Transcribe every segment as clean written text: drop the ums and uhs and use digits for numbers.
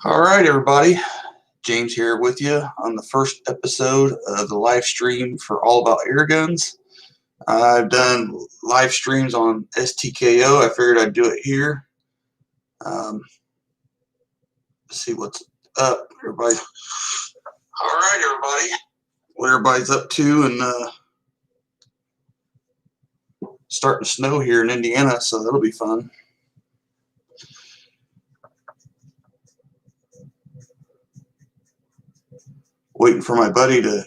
All right, everybody. James here with you on the first episode of the live stream for All About Airguns. I've done live streams on STKO. I figured I'd do it here. See what's up, everybody. All right, everybody. What everybody's up to, and starting to snow here in Indiana, so that'll be fun. Waiting for my buddy to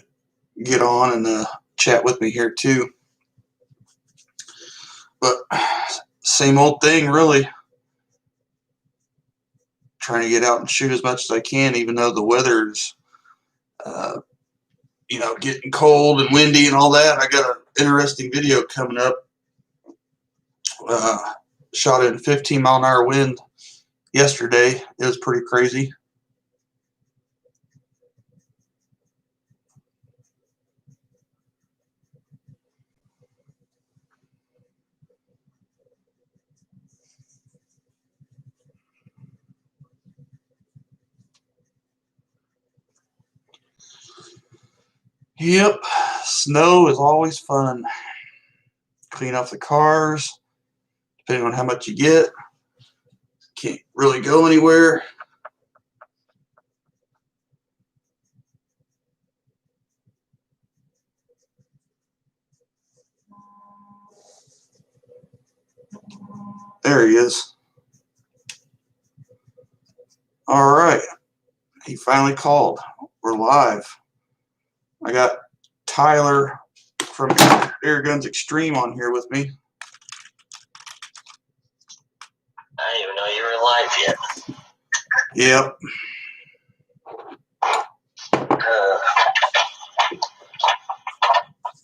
get on and chat with me here too. But same old thing, really. Trying to get out and shoot as much as I can, even though the weather's, getting cold and windy and all that. I got an interesting video coming up. Shot it in 15-mile-an-hour wind yesterday. It was pretty crazy. Yep, snow is always fun. Clean off the cars, depending on how much you get. Can't really go anywhere. There he is. All right, he finally called. We're live. I got Tyler from Airguns Extreme on here with me. I didn't even know you were live yet. Yep.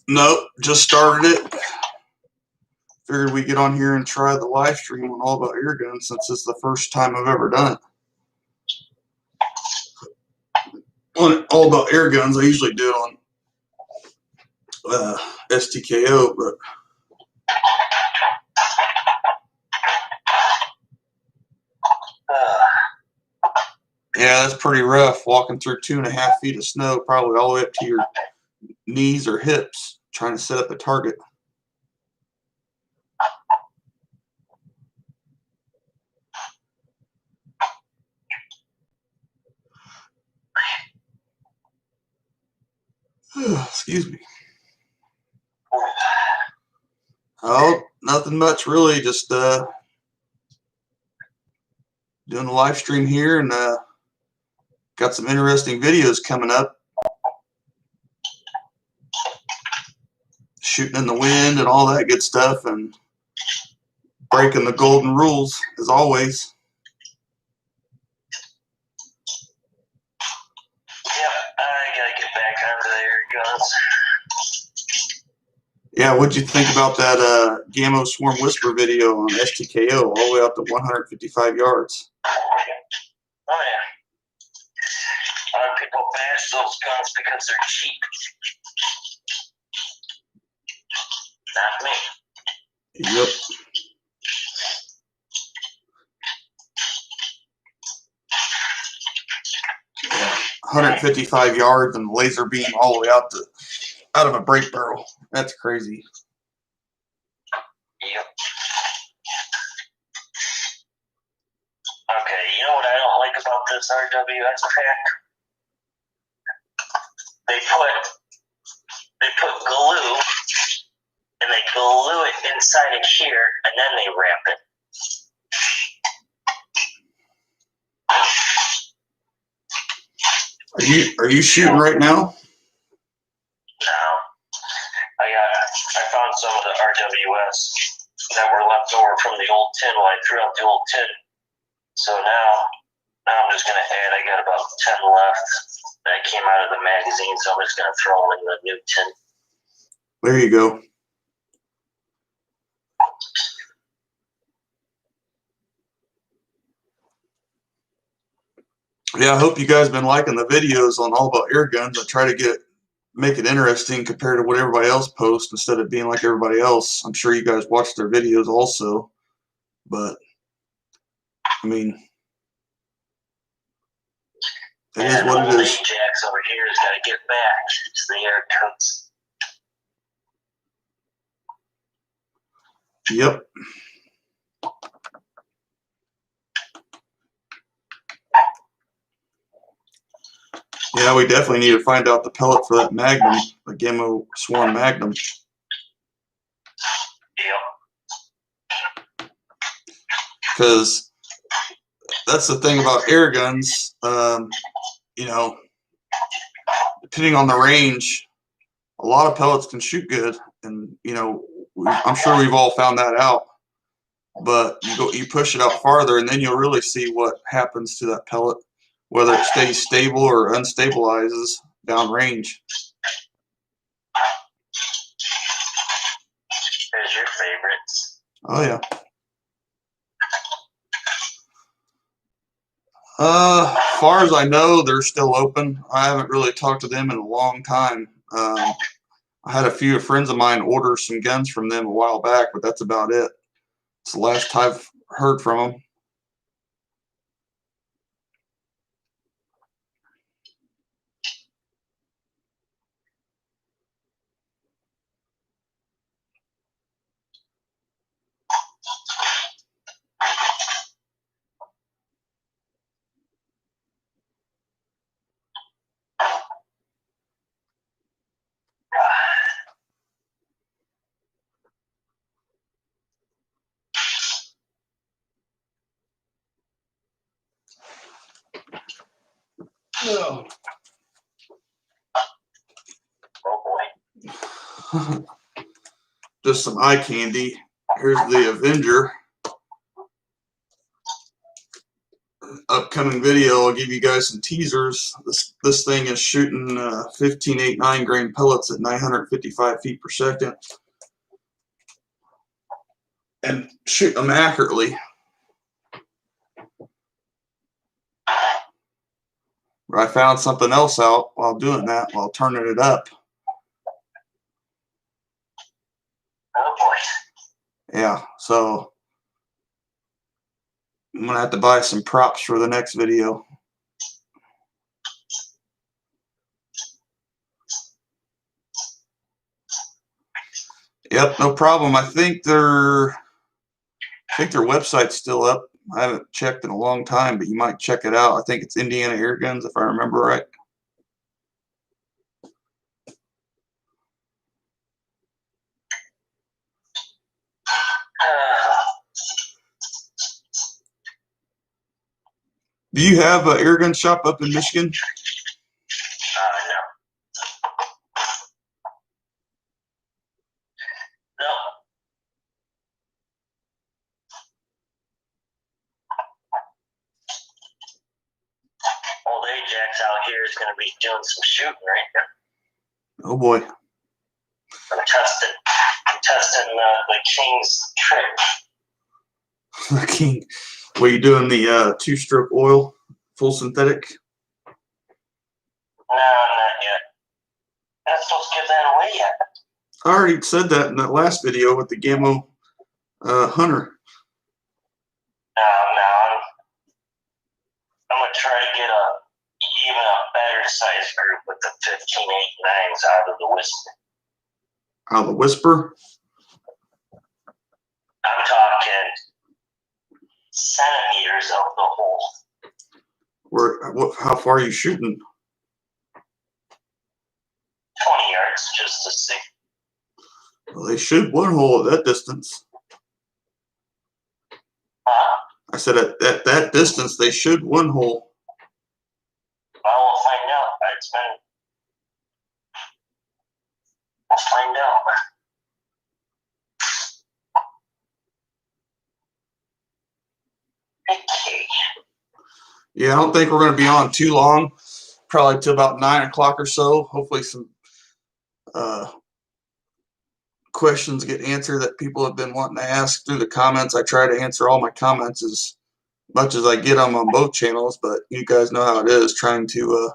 Nope, just started it. Figured we'd get on here and try the live stream on All About Airguns since it's the first time I've ever done it. On All About Airguns, I usually do it on STKO, but yeah, that's pretty rough walking through 2.5 feet of snow, probably all the way up to your knees or hips, trying to set up a target. Excuse me. Oh, nothing much really, just doing the live stream here, and got some interesting videos coming up. Shooting in the wind and all that good stuff, and breaking the golden rules as always. Yep, I gotta get back onto the Airguns. Yeah, what'd you think about that Gammo Swarm Whisper video on STKO all the way up to 155 yards? Oh yeah. A lot of people bash those guns because they're cheap. Not me. Yep. Yeah, 155 yards and laser beam all the way out of a break barrel. That's crazy. Yep. Okay, you know what I don't like about this RWS pack? They put glue, and they glue it inside of here, and then they wrap it. Are you shooting right now? No. I found some of the RWS that were left over from the old tin when I threw out the old tin. So now I'm just going to add, I got about 10 left that came out of the magazine, so I'm just going to throw them in the new tin. There you go. Yeah, I hope you guys have been liking the videos on All About Airguns. I try to make it interesting compared to what everybody else posts instead of being like everybody else. I'm sure you guys watch their videos also, but I mean, It is what it is. Ajax over here has got to get back to the Airguns. Yep. Yeah, we definitely need to find out the pellet for that Magnum, the Gamo Swarm Magnum. Yep. Because that's the thing about air guns. You know, depending on the range, a lot of pellets can shoot good, and you know, I'm sure we've all found that out. But you push it out farther, and then you'll really see what happens to that pellet, whether it stays stable or unstabilizes downrange. There's your favorites. Oh yeah. Far as I know, they're still open. I haven't really talked to them in a long time. I had a few friends of mine order some guns from them a while back, but that's about it. It's the last I've heard from them. Oh. Oh boy. Just some eye candy. Here's the Avenger. Upcoming video, I'll give you guys some teasers. This thing is shooting 15.89 grain pellets at 955 feet per second. And shoot them accurately. I found something else out while doing that, while turning it up. Oh boy. Yeah, so I'm gonna have to buy some props for the next video. Yep, no problem. I think their website's still up. I haven't checked in a long time, but you might check it out. I think it's Indiana Airguns, if I remember right. Do you have an airgun shop up in Michigan? No. No. Old Ajax out here is going to be doing some shooting right now. Oh boy. I'm testing the King's trick. The King. Were you doing the two-stroke oil, full synthetic? No, not yet. I'm not supposed to give that away yet. I already said that in that last video with the Gamo Hunter. No. I'm going to try to get even a better size group with the 15.89s out of the Whisper. Out of the Whisper? I'm talking centimeters of the hole. How far are you shooting? 20 yards, just to see. Well, they shoot one hole at that distance. I said at that distance, they shoot one hole. Well, we'll find out. We'll find out. Okay. Yeah, I don't think we're going to be on too long. Probably till about 9 o'clock or so. Hopefully some questions get answered that people have been wanting to ask through the comments. I try to answer all my comments as much as I get them on both channels, but you guys know how it is, trying to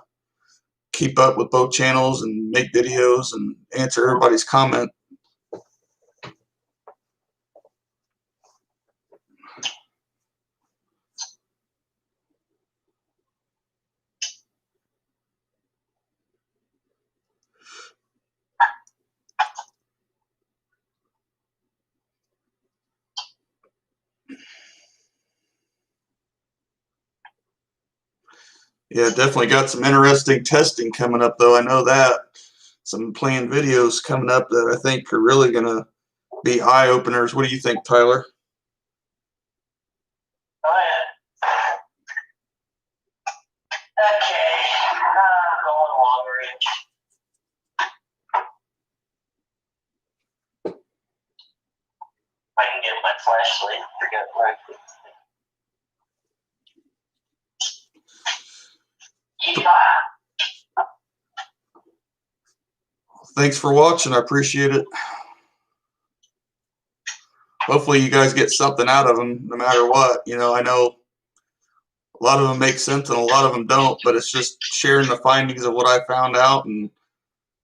keep up with both channels and make videos and answer everybody's comment. Yeah, definitely got some interesting testing coming up, though. I know that. Some planned videos coming up that I think are really going to be eye-openers. What do you think, Tyler? Oh, yeah. Okay. I'm going long range. I can get my flashlight. Forget right. Yeah. Thanks for watching. I appreciate it. Hopefully you guys get something out of them no matter what. You know, I know a lot of them make sense and a lot of them don't, but it's just sharing the findings of what I found out, and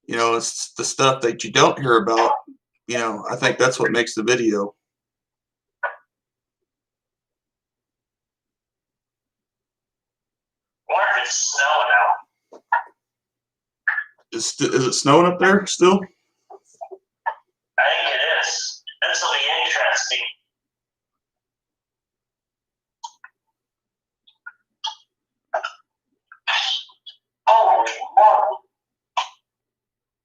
you know, it's the stuff that you don't hear about. You know, I think that's what makes the video. Where it's snowing out. Is it snowing up there still? I think it is. This will be interesting. Holy moly.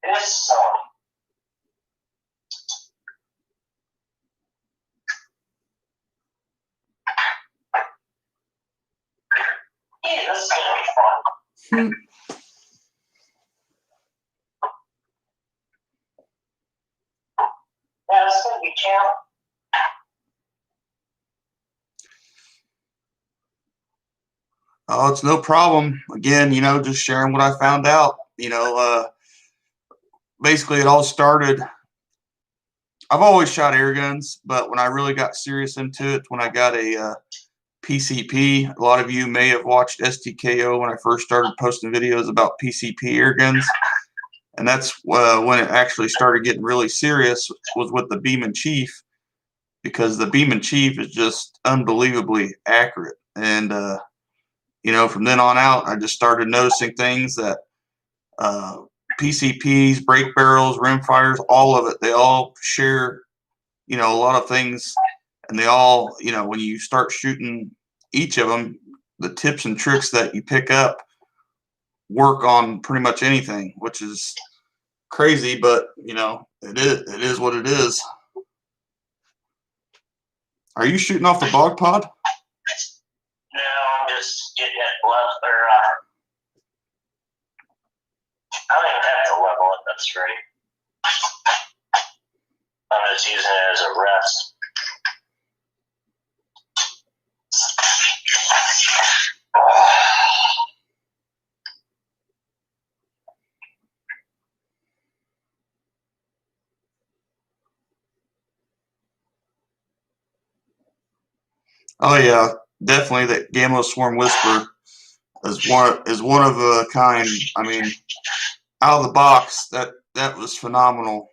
It's yeah, this is gonna be fun. Yeah, this is gonna be challenging. Oh, it's no problem. Again, you know, just sharing what I found out. You know, basically it all started. I've always shot air guns, but when I really got serious into it, when I got a PCP, a lot of you may have watched STKO when I first started posting videos about PCP air guns, and that's when it actually started getting really serious, was with the Beam and Chief, because the Beam and Chief is just unbelievably accurate. And you know, from then on out, I just started noticing things that PCPs, brake barrels, rimfires, all of it, they all share, you know, a lot of things, and they all, you know, when you start shooting each of them, the tips and tricks that you pick up work on pretty much anything, which is crazy, but you know, it is what it is. Are you shooting off the bog pod? No, I'm just getting it left, or I don't even have to level it. That's right. I'm just using it as a rest. Oh yeah, definitely. That Gamma Swarm Whisper is one of a kind. I mean, out of the box, that was phenomenal.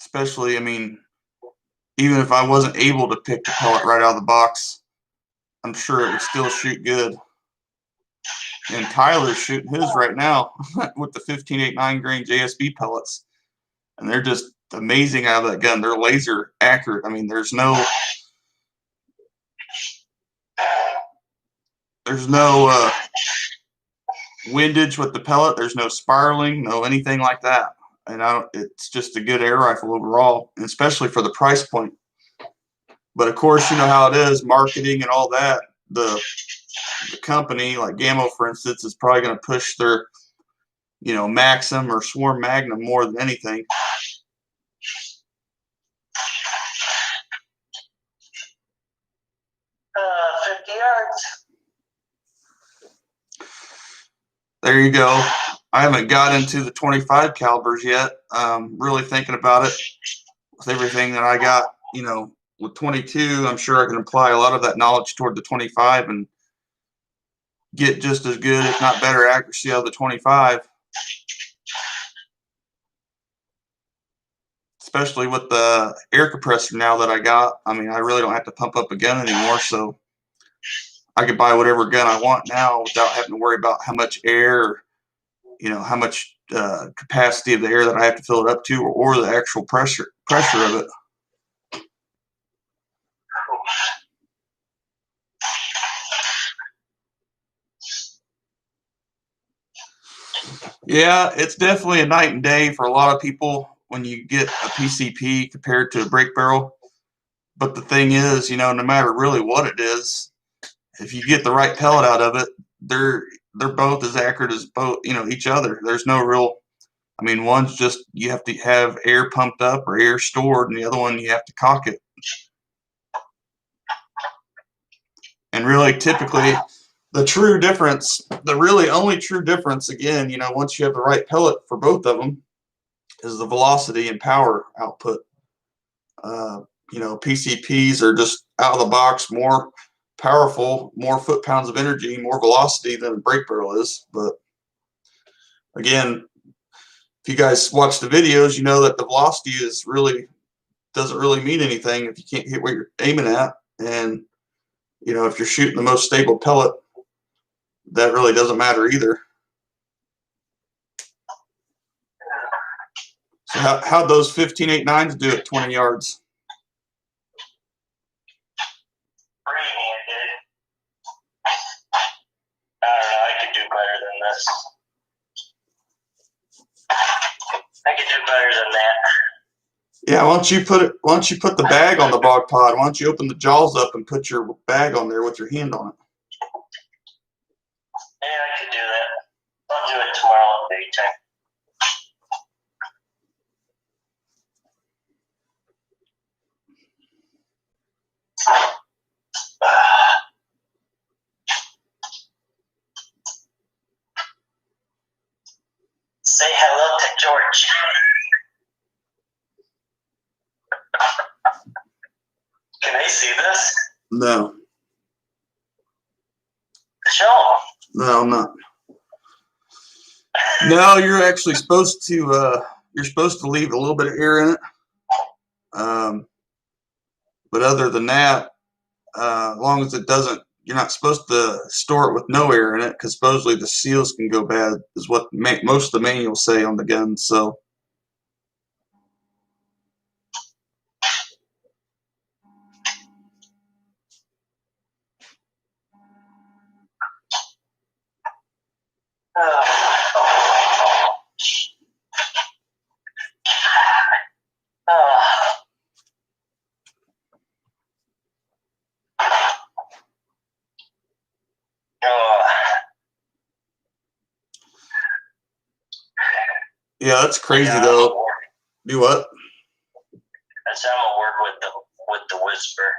Especially, I mean, even if I wasn't able to pick the pellet right out of the box, I'm sure it would still shoot good. And Tyler's shooting his right now with the 15.89 grain JSB pellets, and they're just amazing out of that gun. They're laser accurate. I mean, there's no windage with the pellet. There's no spiraling, no anything like that. And it's just a good air rifle overall, and especially for the price point. But of course, you know how it is, marketing and all that. The company like Gamma, for instance, is probably going to push their, you know, Maxim or Swarm Magnum more than anything. 50 yards. There you go. I haven't got into the 25 calibers yet. Really thinking about it with everything that I got, you know, with 22. I'm sure I can apply a lot of that knowledge toward the 25 and get just as good, if not better, accuracy out of the 25. Especially with the air compressor now that I got. I mean, I really don't have to pump up a gun anymore, so I can buy whatever gun I want now without having to worry about how much air, or, you know, how much capacity of the air that I have to fill it up to, or the actual pressure of it. Yeah, it's definitely a night and day for a lot of people when you get a PCP compared to a brake barrel. But the thing is, no matter really what it is, if you get the right pellet out of it, they're both as accurate as both each other. There's no real. I mean, one's just you have to have air pumped up or air stored, and the other one you have to cock it. And really, typically, the really only true difference, again, once you have the right pellet for both of them, is the velocity and power output. PCPs are just out of the box more powerful, more foot-pounds of energy, more velocity than a brake barrel is. But again, if you guys watch the videos, you know that the velocity doesn't really mean anything if you can't hit what you're aiming at. And if you're shooting the most stable pellet, that really doesn't matter either. So how'd those 15.89s do at 20 yards? Pretty good. I don't know. I could do better than this. I could do better than that. Yeah, why don't you put the bag on the bog pod? Why don't you open the jaws up and put your bag on there with your hand on it? Yeah, I could do that. I'll do it tomorrow in daytime. Say hello to George. Can they see this? No. Show them. No, I'm not. No, you're actually supposed to. You're supposed to leave a little bit of air in it. But other than that, as long as it doesn't, you're not supposed to store it with no air in it because supposedly the seals can go bad, is what most of the manuals say on the gun. So. Yeah, that's crazy though. Do what? That's how I'm gonna work with the whisper.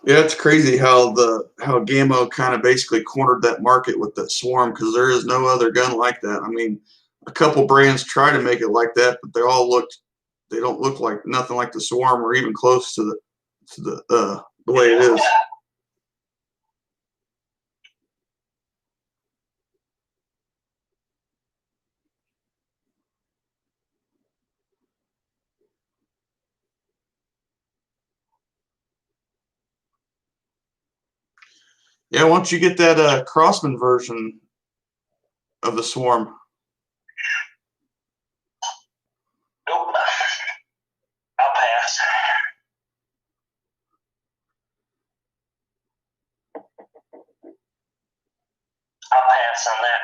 Yeah, it's crazy how Gammo kind of basically cornered that market with that Swarm, because there is no other gun like that. I mean, a couple brands try to make it like that, but they don't look like nothing like the Swarm or even close to the way it is. Yeah, once you get that Crossman version of the Swarm. Nope. I'll pass. I'll pass on that.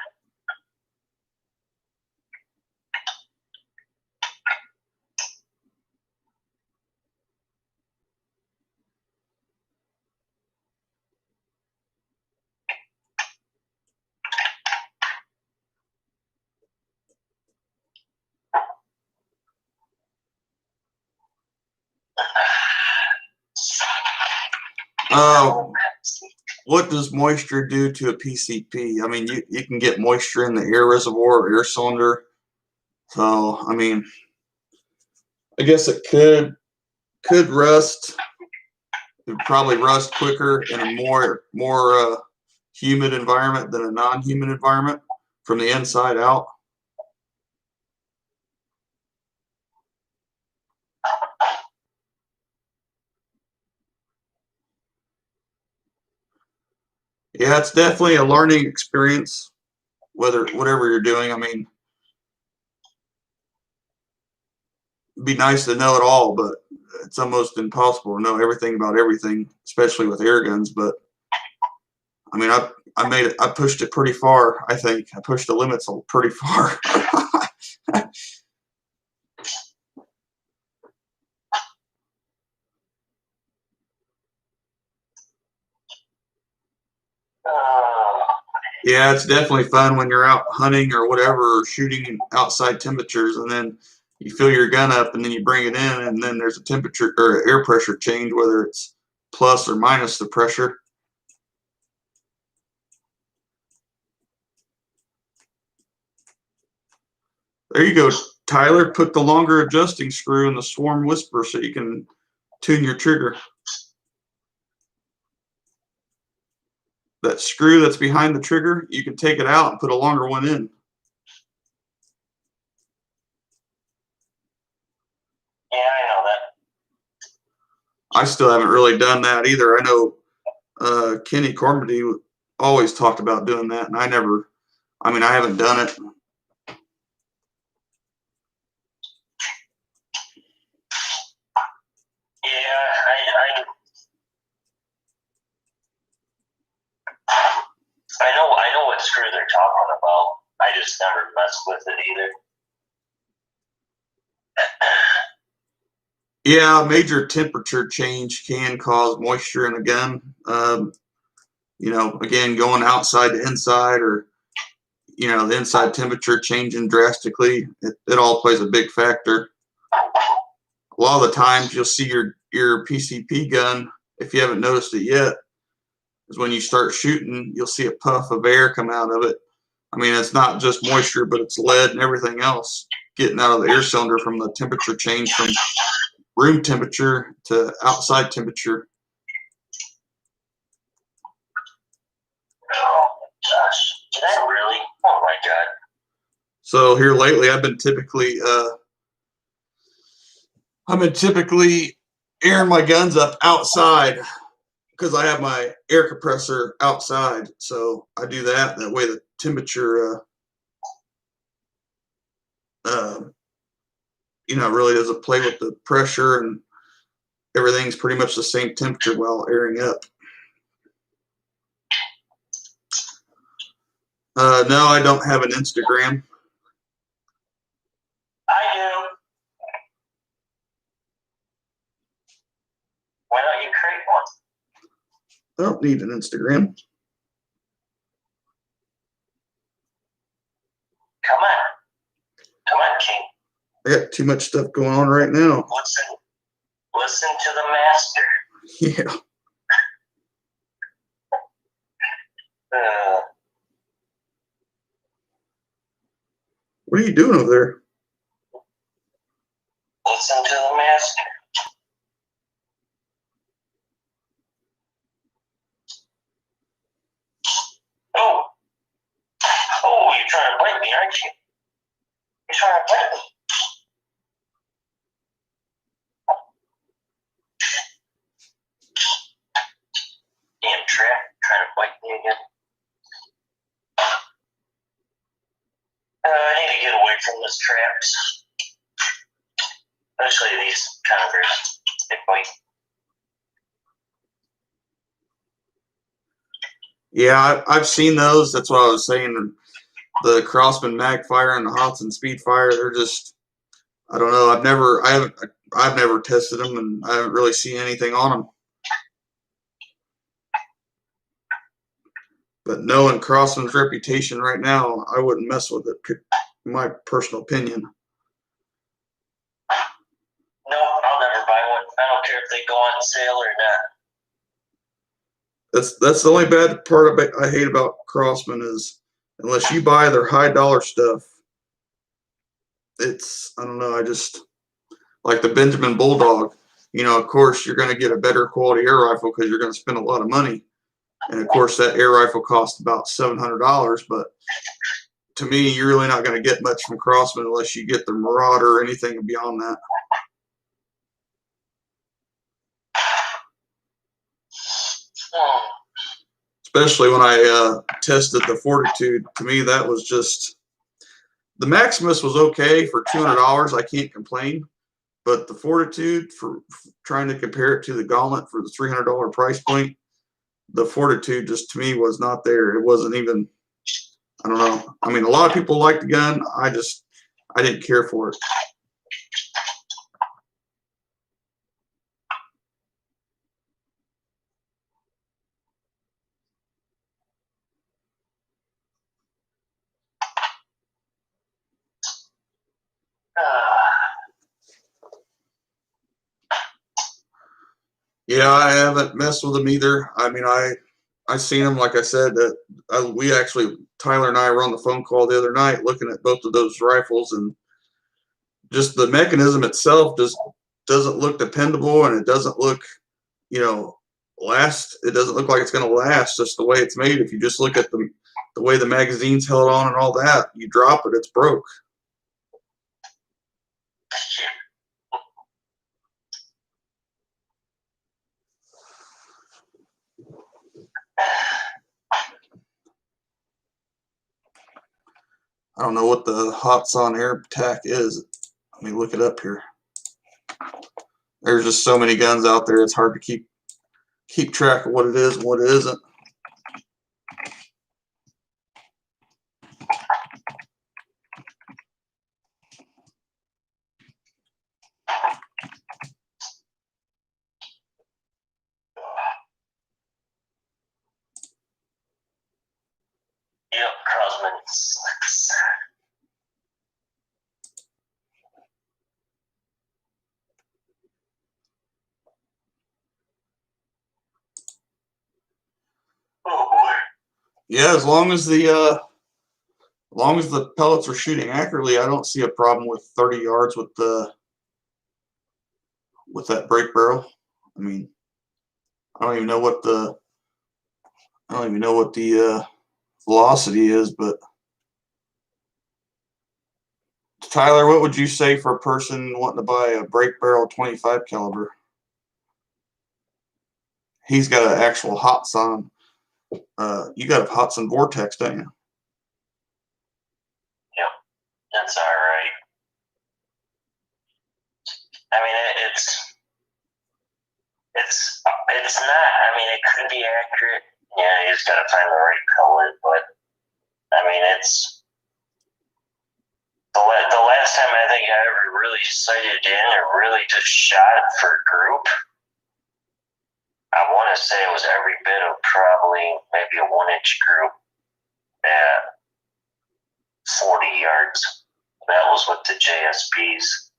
What does moisture do to a PCP? I mean, you can get moisture in the air reservoir or air cylinder. So, I mean, I guess it could rust. It would probably rust quicker in a more humid environment than a non-humid environment from the inside out. Yeah, it's definitely a learning experience, whatever you're doing. I mean, it'd be nice to know it all, but it's almost impossible to know everything about everything, especially with air guns. But I mean, I pushed it pretty far. I think I pushed the limits pretty far. Yeah, it's definitely fun when you're out hunting or whatever, or shooting in outside temperatures, and then you fill your gun up, and then you bring it in, and then there's a temperature or air pressure change, whether it's plus or minus the pressure. There you go, Tyler. Put the longer adjusting screw in the Swarm Whisper so you can tune your trigger. That screw that's behind the trigger, you can take it out and put a longer one in. Yeah, I know that. I still haven't really done that either. I know Kenny Cormody always talked about doing that, and I haven't done it. Yeah, I know what screw they're talking about. I just never messed with it either. Yeah, major temperature change can cause moisture in the gun. Again, going outside to inside, or the inside temperature changing drastically, it all plays a big factor. A lot of the times you'll see your PCP gun, if you haven't noticed it yet, is when you start shooting, you'll see a puff of air come out of it. I mean, it's not just moisture, but it's lead and everything else getting out of the air cylinder from the temperature change from room temperature to outside temperature. Oh my gosh, did I really? Oh my god. So here lately, I've been typically airing my guns up outside because I have my air compressor outside. So I do that. That way the temperature, really doesn't play with the pressure, and everything's pretty much the same temperature while airing up. No, I don't have an Instagram. I do. Why don't you create one? I don't need an Instagram. Come on, King. I got too much stuff going on right now. Listen to the master. Yeah. What are you doing over there? Listen to the master. Oh, you're trying to bite me, aren't you? You're trying to bite me. Damn trap, trying to bite me again. I need to get away from this traps. Especially these converts. They bite. Yeah, I've seen those. That's what I was saying. The Crossman Magfire and the Hodson Speedfire, they're just, I don't know. I've never tested them, and I haven't really seen anything on them. But knowing Crossman's reputation right now, I wouldn't mess with it. In my personal opinion. No, I'll never buy one. I don't care if they go on sale or not. That's the only bad part I hate about Crossman is unless you buy their high dollar stuff, it's, I don't know, I just like the Benjamin Bulldog. Of course you're going to get a better quality air rifle because you're going to spend a lot of money, and of course that air rifle costs about $700. But to me, you're really not going to get much from Crossman unless you get the Marauder or anything beyond that. Especially when I tested the Fortitude. To me, that was just, the Maximus was okay for $200. I can't complain. but the Fortitude, for trying to compare it to the Gauntlet for the $300 price point, the Fortitude just to me was not there. It wasn't even, I don't know. I mean, a lot of people like the gun. I didn't care for it. Yeah, I haven't messed with them either. I mean, I seen them, like I said, that we actually, Tyler and I were on the phone call the other night looking at both of those rifles, and just the mechanism itself just doesn't look dependable, and it doesn't look, you know, it doesn't look like it's going to last just the way it's made. If you just look at the way the magazine's held on and all that, you drop it, it's broke. I don't know what the Hots on Air Attack is. Let me look it up here. There's just so many guns out there, it's hard to keep track of what it is and what it isn't. Yep, Crosman sucks. Oh boy. Yeah, as long as the pellets are shooting accurately, I don't see a problem with 30 yards with that break barrel. I mean, I don't even know what the velocity is, but Tyler, what would you say for a person wanting to buy a break barrel 25 caliber? He's got an actual Hotson. You got a Hotson Vortex, don't you? Yep, that's all right. I mean, it's not. I mean, it could be accurate. Yeah, you just got to find the right pellet. But I mean, it's the last time I think I ever really sighted in or really just shot for a group. I want to say it was every bit of probably maybe a 1-inch group at 40 yards. That was with the JSPs.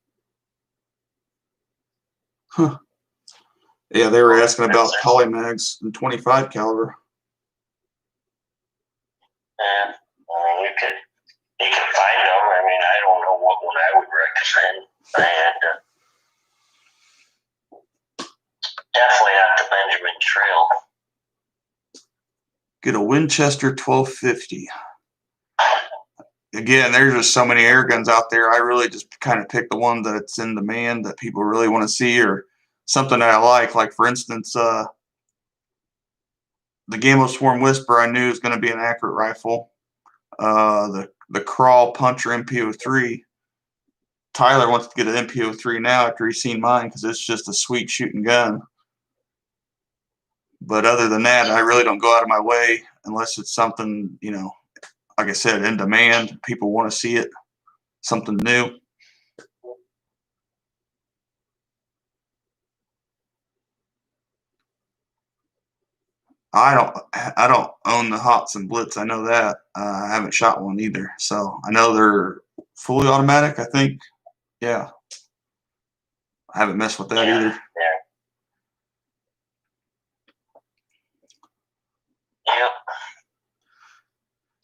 Huh. Yeah, they were asking about polymags and 25 caliber. Yeah, I mean, you can find them. I mean, I don't know what one I would recommend. And definitely not the Benjamin Trail. Get a Winchester 1250. Again, there's just so many air guns out there. I really just kind of pick the one that's in demand that people really want to see, or something that I like. Like, for instance, the Gamo Swarm Whisper I knew is going to be an accurate rifle. The Crawl Puncher MP03. Tyler wants to get an MP03 now after he's seen mine because it's just a sweet shooting gun. But other than that, I really don't go out of my way unless it's something, you know, like I said, in demand. People want to see it, something new. I don't own the Hots and Blitz. I know that. I haven't shot one either, so I know they're fully automatic. I think, yeah. I haven't messed with that either. Yep.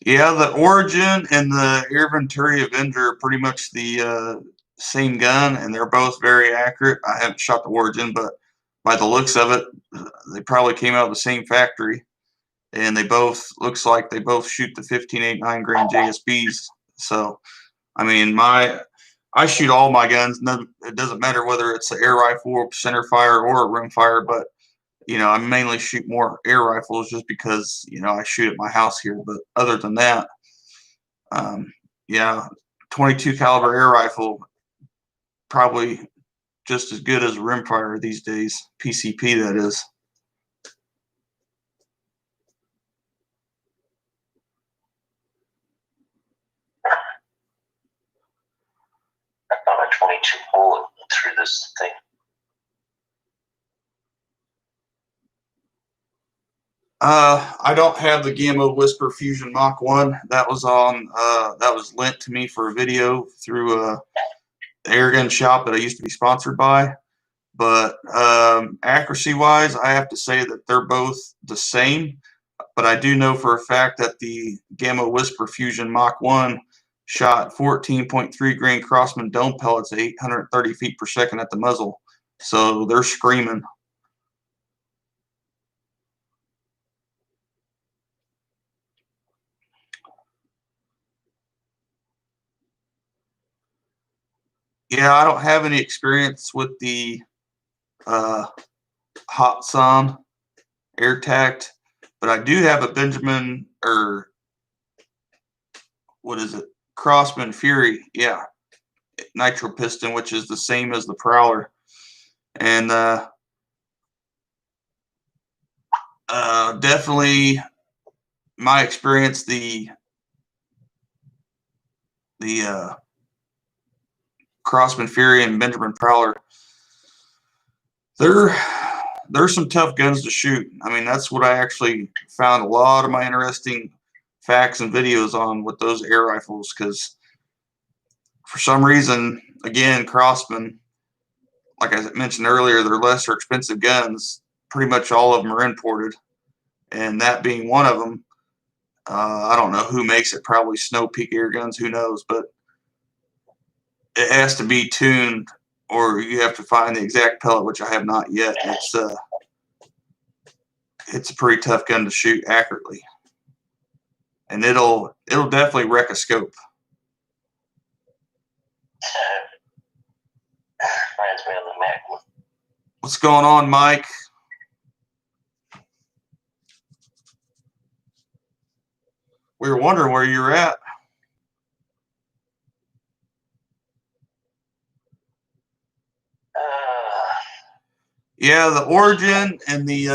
Yeah, the Origin and the Air Venturi Avenger are pretty much the same gun, and they're both very accurate. I haven't shot the Origin, but by the looks of it, they probably came out of the same factory, and they both looks like they both shoot the 15.89 grain JSBs. So, I mean, I shoot all my guns. It doesn't matter whether it's an air rifle, center fire, or a rim fire, but you know, I mainly shoot more air rifles just because, you know, I shoot at my house here. But other than that, yeah, 22 caliber air rifle, probably just as good as a rimfire these days. PCP, that is. I found a 22 bullet through this thing. I don't have the Gamma Whisper Fusion Mach 1. That was on. That was lent to me for a video through the Airgun shop that I used to be sponsored by. But accuracy-wise, I have to say that they're both the same. But I do know for a fact that the Gamma Whisper Fusion Mach 1 shot 14.3 grain Crossman dome pellets at 830 feet per second at the muzzle. So they're screaming. Yeah, I don't have any experience with the Hot Sun Air Tact, but I do have a Benjamin, or what is it, Crossman Fury, yeah, nitro piston, which is the same as the Prowler. And definitely my experience, the Crossman Fury and Benjamin Prowler, they're some tough guns to shoot. I mean, that's what I actually found a lot of my interesting facts and videos on with those air rifles, because for some reason, again, Crossman, like I mentioned earlier, they're lesser expensive guns. Pretty much all of them are imported, and that being one of them. I don't know who makes it, probably Snow Peak Air Guns, who knows, but it has to be tuned, or you have to find the exact pellet, which I have not yet. It's a pretty tough gun to shoot accurately, and it'll definitely wreck a scope. Reminds me of the Mac one. What's going on, Mike? We were wondering where you're at. Yeah, the Origin and the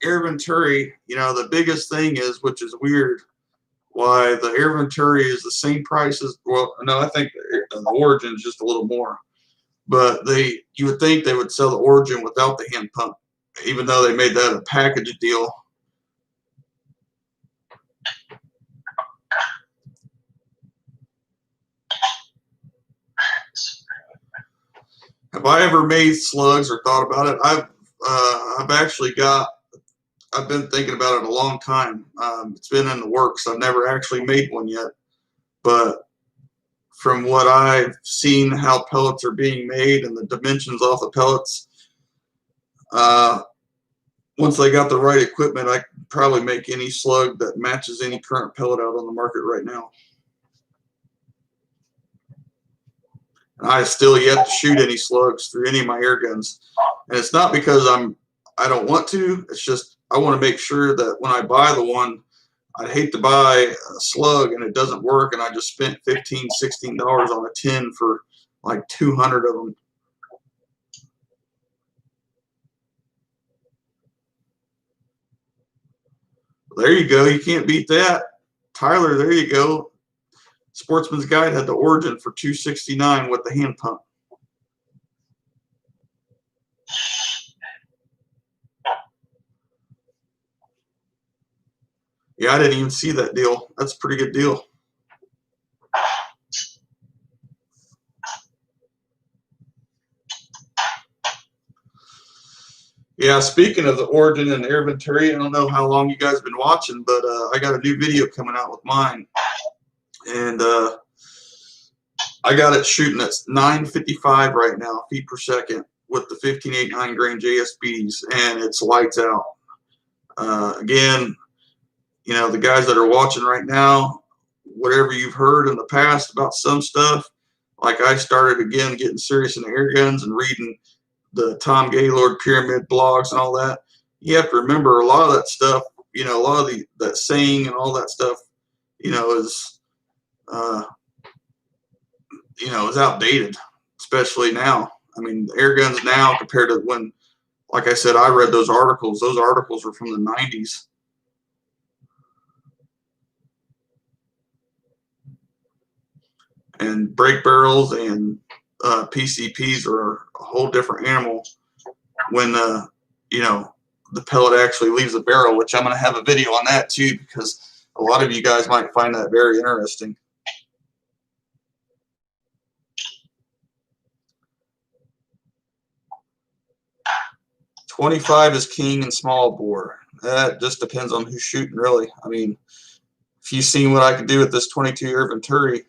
Air Venturi, you know, the biggest thing is, which is weird, why the Air Venturi is the same price as, well, no, I think the Origin is just a little more. But you would think they would sell the Origin without the hand pump, even though they made that a package deal. Have I ever made slugs or thought about it? I've been thinking about it a long time. It's been in the works. I've never actually made one yet, but from what I've seen, how pellets are being made and the dimensions off the pellets, once I got the right equipment, I could probably make any slug that matches any current pellet out on the market right now. And I still yet to shoot any slugs through any of my air guns. And it's not because I don't want to. It's just I want to make sure that when I buy the one, I'd hate to buy a slug and it doesn't work, and I just spent $15, $16 on a tin for like 200 of them. There you go. You can't beat that. Tyler, there you go. Sportsman's Guide had the Origin for $269 with the hand pump. Yeah, I didn't even see that deal. That's a pretty good deal. Yeah, speaking of the Origin and the Air Venturi, I don't know how long you guys have been watching, but I got a new video coming out with mine. And I got it shooting at 955 right now, feet per second, with the 15.89 grain JSBs, and it's lights out. Again, you know, the guys that are watching right now, whatever you've heard in the past about some stuff, like I started again getting serious in the air guns and reading the Tom Gaylord Pyramid blogs and all that. You have to remember a lot of that stuff, you know, a lot of that saying and all that stuff, you know, is outdated, especially now. I mean, the air guns now compared to when, like I said, I read those articles. Those articles were from the 90s. And brake barrels and PCPs are a whole different animal when, you know, the pellet actually leaves the barrel, which I'm going to have a video on that too, because a lot of you guys might find that very interesting. .25 is king in small bore. That just depends on who's shooting, really. I mean, if you've seen what I could do with this 22 Air Venturi,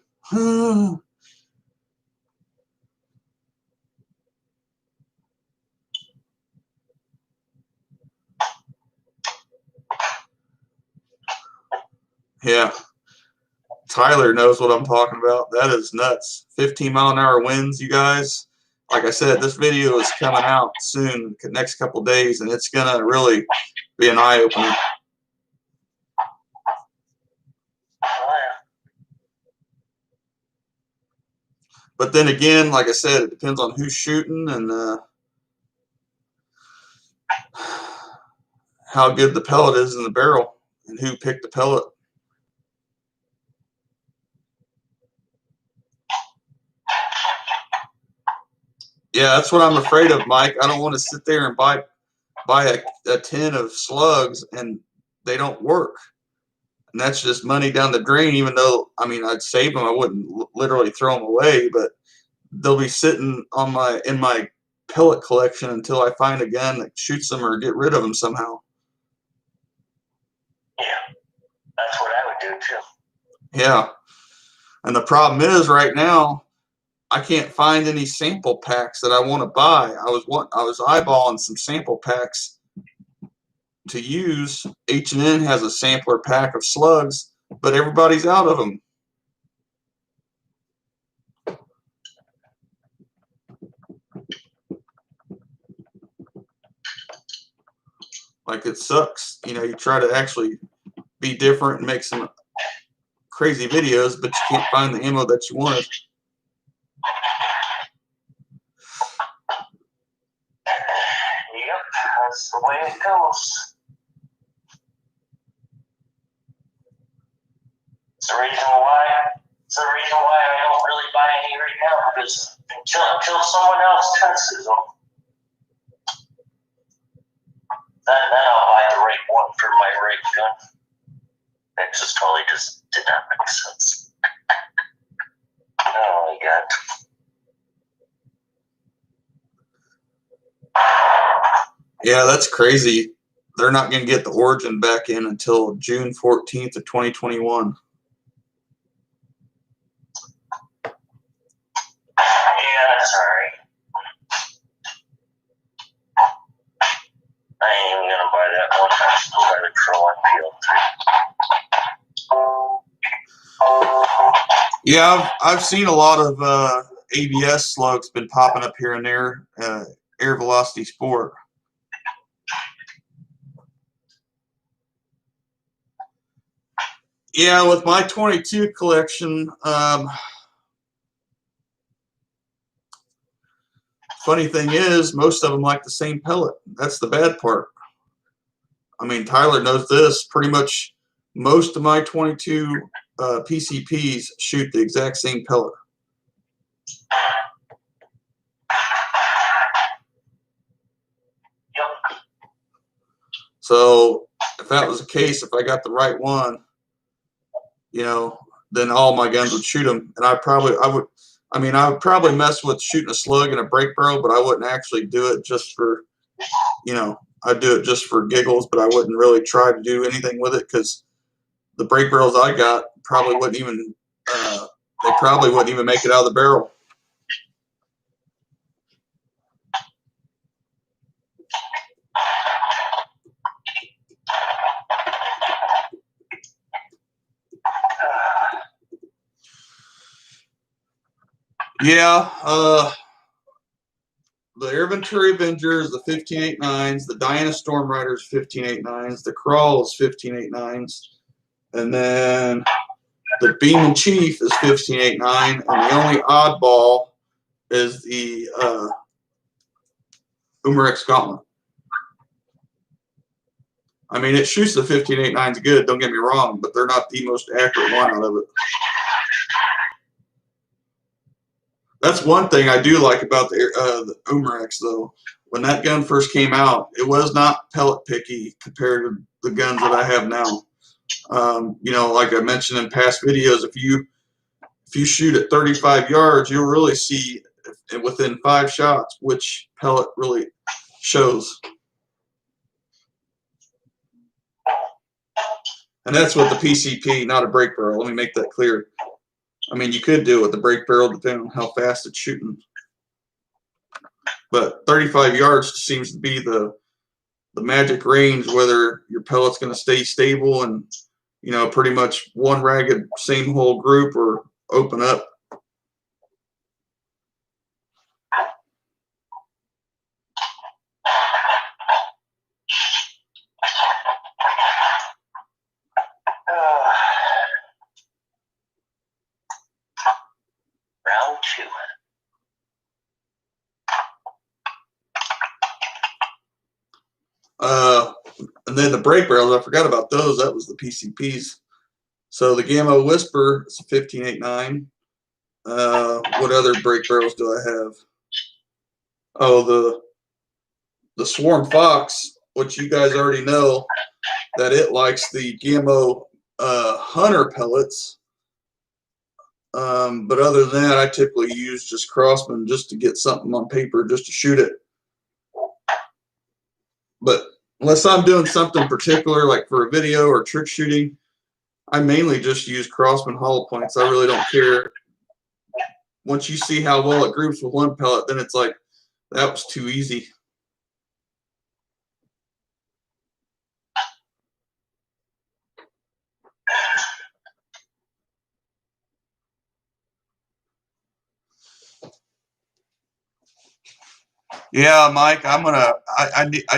yeah, Tyler knows what I'm talking about. That is nuts. 15-mile-an-hour winds, you guys. Like I said, this video is coming out soon, next couple days, and it's gonna really be an eye-opener. But then again, like I said, it depends on who's shooting and how good the pellet is in the barrel and who picked the pellet. Yeah, that's what I'm afraid of, Mike. I don't want to sit there and buy a tin of slugs and they don't work. And that's just money down the drain, even though, I mean, I'd save them. I wouldn't literally throw them away, but they'll be sitting on in my pellet collection until I find a gun that shoots them or get rid of them somehow. Yeah, that's what I would do too. Yeah. And the problem is right now, I can't find any sample packs that I want to buy. I was eyeballing some sample packs to use. H&N has a sampler pack of slugs, but everybody's out of them. Like, it sucks. You know, you try to actually be different and make some crazy videos, but you can't find the ammo that you wanted. Yep, that's the way it goes. It's the reason why I don't really buy any right now, because until someone else tests them, then I'll buy the right one for my right gun. That just totally just did not make sense. Oh my god. Yeah, that's crazy. They're not going to get the Origin back in until June 14th of 2021. Yeah, that's alright. I ain't even gonna buy that one. I'm still buy the Troll on PL3. Yeah, I've seen a lot of ABS slugs been popping up here and there. Air Velocity Sport. Yeah, with my 22 collection, funny thing is, most of them like the same pellet. That's the bad part. I mean, Tyler knows this. Pretty much most of my 22 PCPs shoot the exact same pellet. Yep. So if that was the case, if I got the right one, you know, then all my guns would shoot them. And I would probably mess with shooting a slug in a brake barrel, but I wouldn't actually do it just for, you know, I'd do it just for giggles, but I wouldn't really try to do anything with it, because the brake barrels I got probably wouldn't even, they probably wouldn't even make it out of the barrel. Yeah, the Air Venturi Avengers, the 15.89s, the Diana Storm Riders 15.89s, the Crawls 15.89s, and then the Beam and Chief is 15.89, and the only oddball is the Umarex Gauntlet. I mean, it shoots the 15.89s good, don't get me wrong, but they're not the most accurate one out of it. That's one thing I do like about the Umarex, though. When that gun first came out, it was not pellet picky compared to the guns that I have now. You know, like I mentioned in past videos, if you shoot at 35 yards, you'll really see within 5 shots which pellet really shows. And that's with the PCP, not a break barrel. Let me make that clear. I mean, you could do it with the break barrel depending on how fast it's shooting. But 35 yards seems to be the magic range, whether your pellet's going to stay stable and, you know, pretty much one ragged same hole group or open up. Round 2. And then the break barrels, I forgot about those. That was the PCPs. So the Gamma Whisper is a 15.89. What other break barrels do I have? Oh, the Swarm Fox, which you guys already know that it likes the Gamma Hunter pellets. But other than that, I typically use just Crossman just to get something on paper, just to shoot it. But unless I'm doing something particular, like for a video or trick shooting, I mainly just use Crossman hollow points. I really don't care. Once you see how well it groups with one pellet, then it's like, that was too easy. Yeah, Mike, I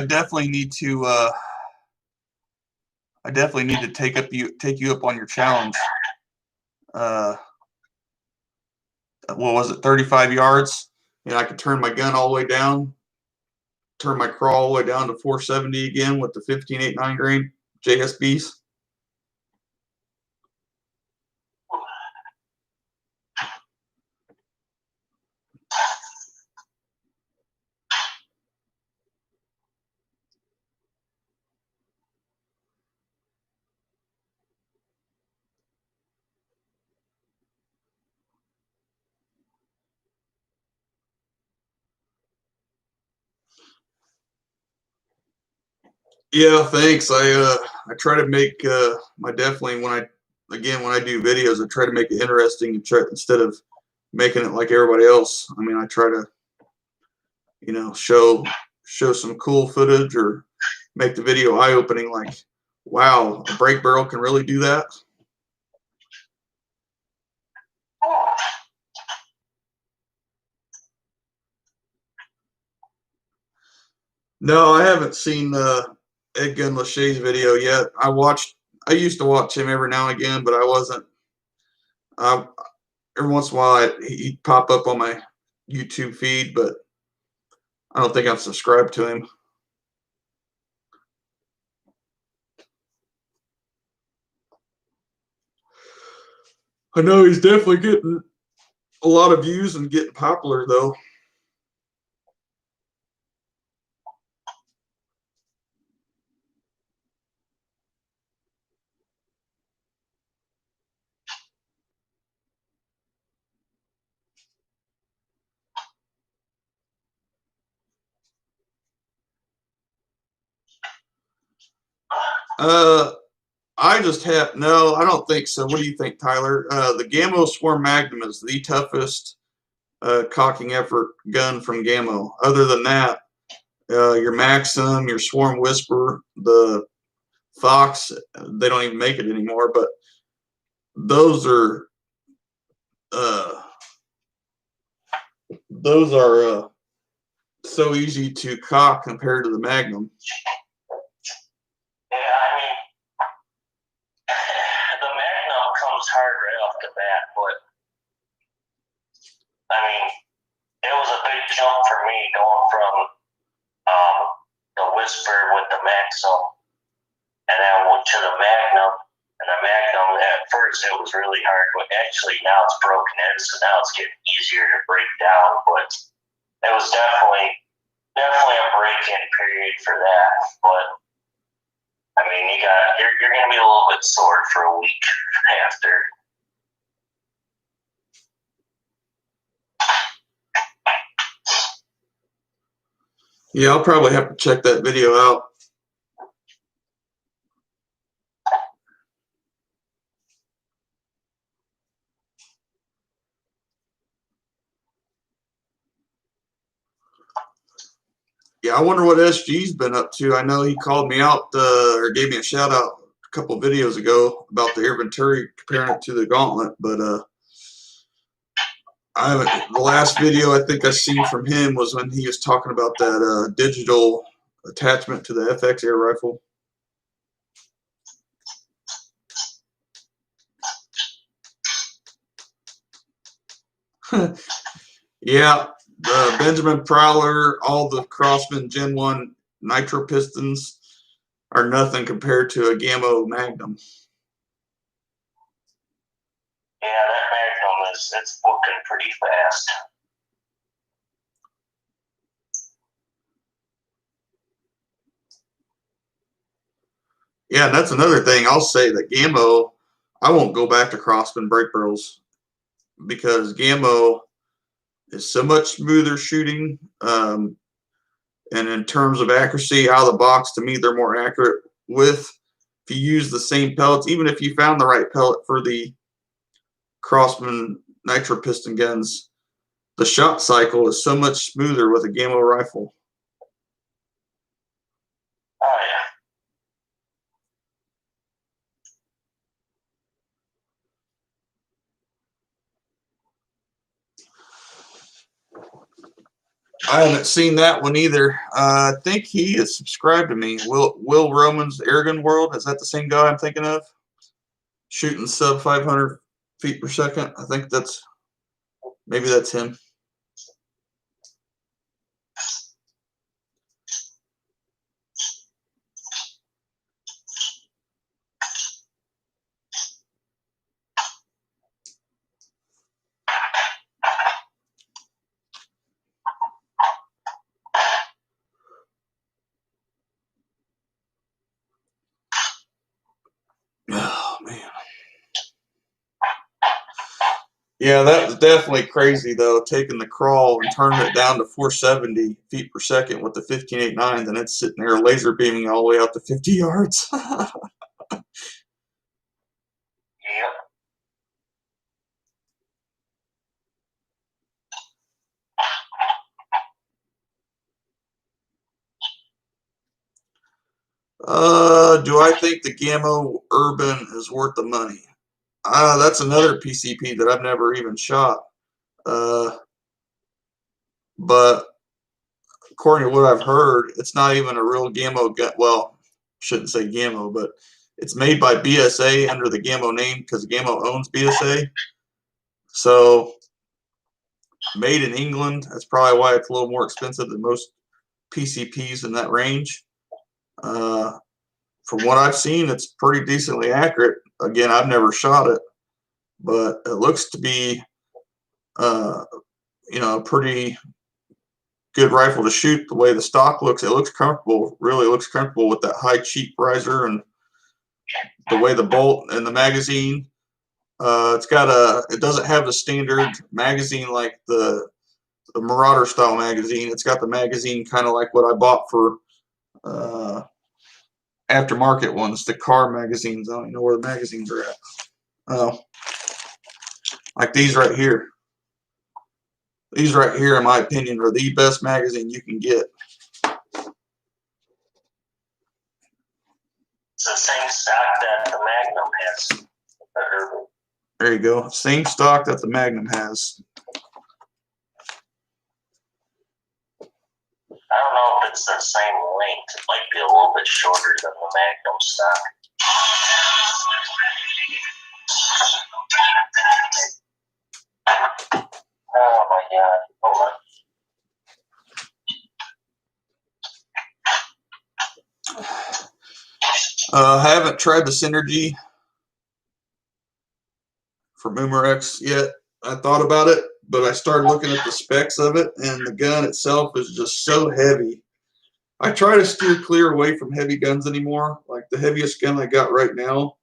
definitely need to take you up on your challenge. What was it, 35 yards? And I could turn my gun all the way down, turn my crawl all the way down to 470 again with the 15.89 grain JSBs. Yeah, thanks. I try to make my definitely when I do videos, I try to make it interesting and instead of making it like everybody else. I mean, I try to, you know, show some cool footage or make the video eye-opening, like, wow, a break barrel can really do that. No, I haven't seen Edgun Lachey's video yet. I used to watch him every now and again, but I wasn't. Every once in a while, he'd pop up on my YouTube feed, but I don't think I'm subscribed to him. I know he's definitely getting a lot of views and getting popular, though. I just have no. I don't think so. What do you think, Tyler? The Gammo Swarm Magnum is the toughest cocking effort gun from Gammo. Other than that, your Maxim, your Swarm Whisper, the Fox, they don't even make it anymore. But those are so easy to cock compared to the Magnum. Yeah, I mean, the Magnum comes hard right off the bat, but I mean, it was a big jump for me going from Maxim, and then I went to the Magnum. And the Magnum, at first, it was really hard, but actually now it's broken in, so now it's getting easier to break down. But it was definitely a break-in period for that. But I mean, you're going to be a little bit sore for a week after. Yeah, I'll probably have to check that video out. Yeah, I wonder what SG's been up to. I know he called me out or gave me a shout out a couple of videos ago about the Air Venturi, comparing it to the Gauntlet, but the last video I think I seen from him was when he was talking about that digital attachment to the FX air rifle. Yeah, the Benjamin Prowler, all the Crossman Gen 1 nitro pistons are nothing compared to a Gammo Magnum. Yeah, that Magnum it's booking pretty fast. Yeah, and that's another thing. I'll say that Gammo, I won't go back to Crossman brake barrels because Gammo is so much smoother shooting. And in terms of accuracy out of the box, to me, they're more accurate if you use the same pellets, even if you found the right pellet for the Crossman nitro piston guns, the shot cycle is so much smoother with a Gammo rifle. Oh, yeah. I haven't seen that one either. I think he is subscribed to me. Will Roman's Airgun World. Is that the same guy I'm thinking of? Shooting sub 500 feet per second. I think maybe that's him. Oh, man. Yeah, that was definitely crazy, though, taking the crawl and turning it down to 470 feet per second with the 15.89s, and it's sitting there laser beaming all the way out to 50 yards. Yep. Do I think the Gammo Urban is worth the money? That's another PCP that I've never even shot. But according to what I've heard, it's not even a real Gammo gun. Well, shouldn't say Gammo, but it's made by BSA under the Gammo name because Gammo owns BSA. So made in England. That's probably why it's a little more expensive than most PCPs in that range. From what I've seen, it's pretty decently accurate. Again, I've never shot it, but it looks to be, a pretty good rifle to shoot. The way the stock looks, it looks comfortable. Really looks comfortable with that high cheek riser and the way the bolt and the magazine. It doesn't have the standard magazine like the Marauder style magazine. It's got the magazine kind of like what I bought for aftermarket ones, the car magazines. I don't even know where the magazines are at. Like these right here. These right here, in my opinion, are the best magazine you can get. It's the same stock that the Magnum has. There you go. Same stock that the Magnum has. I don't know if it's the same length. It might be a little bit shorter than the Magnum stock. Oh my God. Hold on. I haven't tried the Synergy from Umarex yet. I thought about it, but I started looking at the specs of it, and the gun itself is just so heavy. I try to steer clear away from heavy guns anymore. Like the heaviest gun I got right now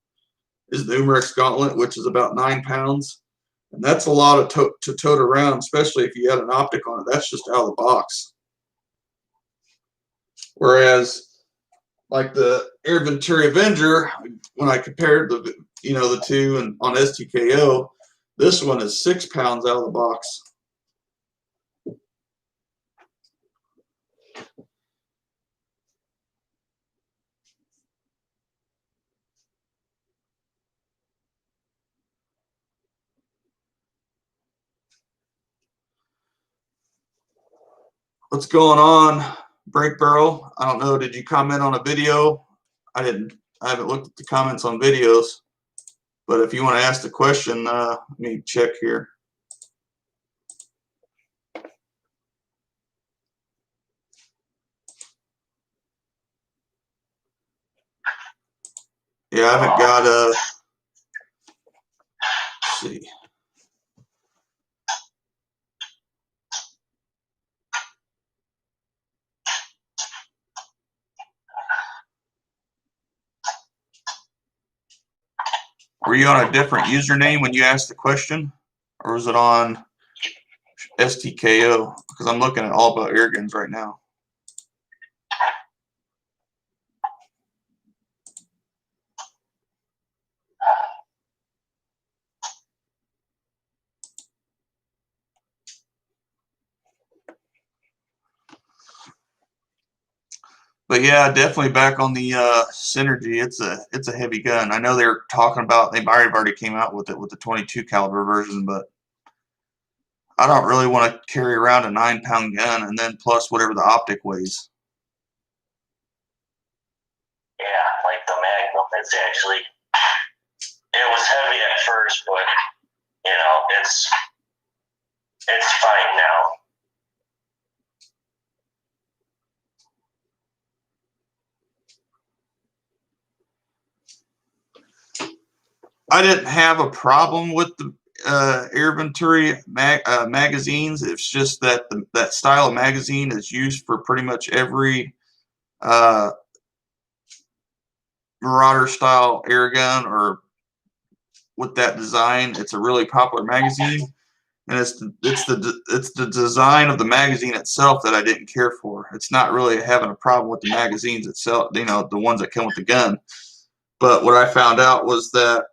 is the Umarex Gauntlet, which is about 9 pounds. And that's a lot of to tote around, especially if you had an optic on it. That's just out of the box. Whereas, like the Air Venturi Avenger, when I compared the two and on STKO, this one is 6 pounds out of the box. What's going on, Break Barrel? I don't know. Did you comment on a video? I didn't. I haven't looked at the comments on videos. But if you want to ask the question, let me check here. Yeah, I haven't got a. Let's see. Were you on a different username when you asked the question, or was it on STKO? Because I'm looking at All About Airguns right now. But yeah, definitely back on the Synergy. It's a heavy gun. I know they're talking about they might have already came out with it with the 22 caliber version, but I don't really want to carry around a 9-pound gun and then plus whatever the optic weighs. Yeah, like the Magnum. It's actually, it was heavy at first, but it's fine now. I didn't have a problem with the Air Venturi magazines. It's just that that style of magazine is used for pretty much every Marauder style air gun or with that design. It's a really popular magazine, and it's the design of the magazine itself that I didn't care for. It's not really having a problem with the magazines itself, the ones that come with the gun. But what I found out was that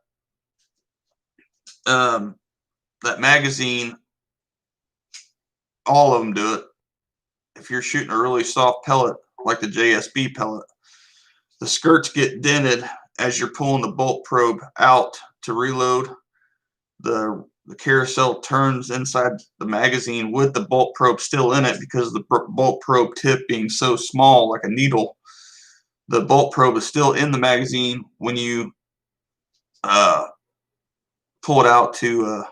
that magazine, all of them do it. If you're shooting a really soft pellet like the JSB pellet, the skirts get dented as you're pulling the bolt probe out to reload. The carousel turns inside the magazine with the bolt probe still in it because the bolt probe tip being so small like a needle. The bolt probe is still in the magazine when you pull it out to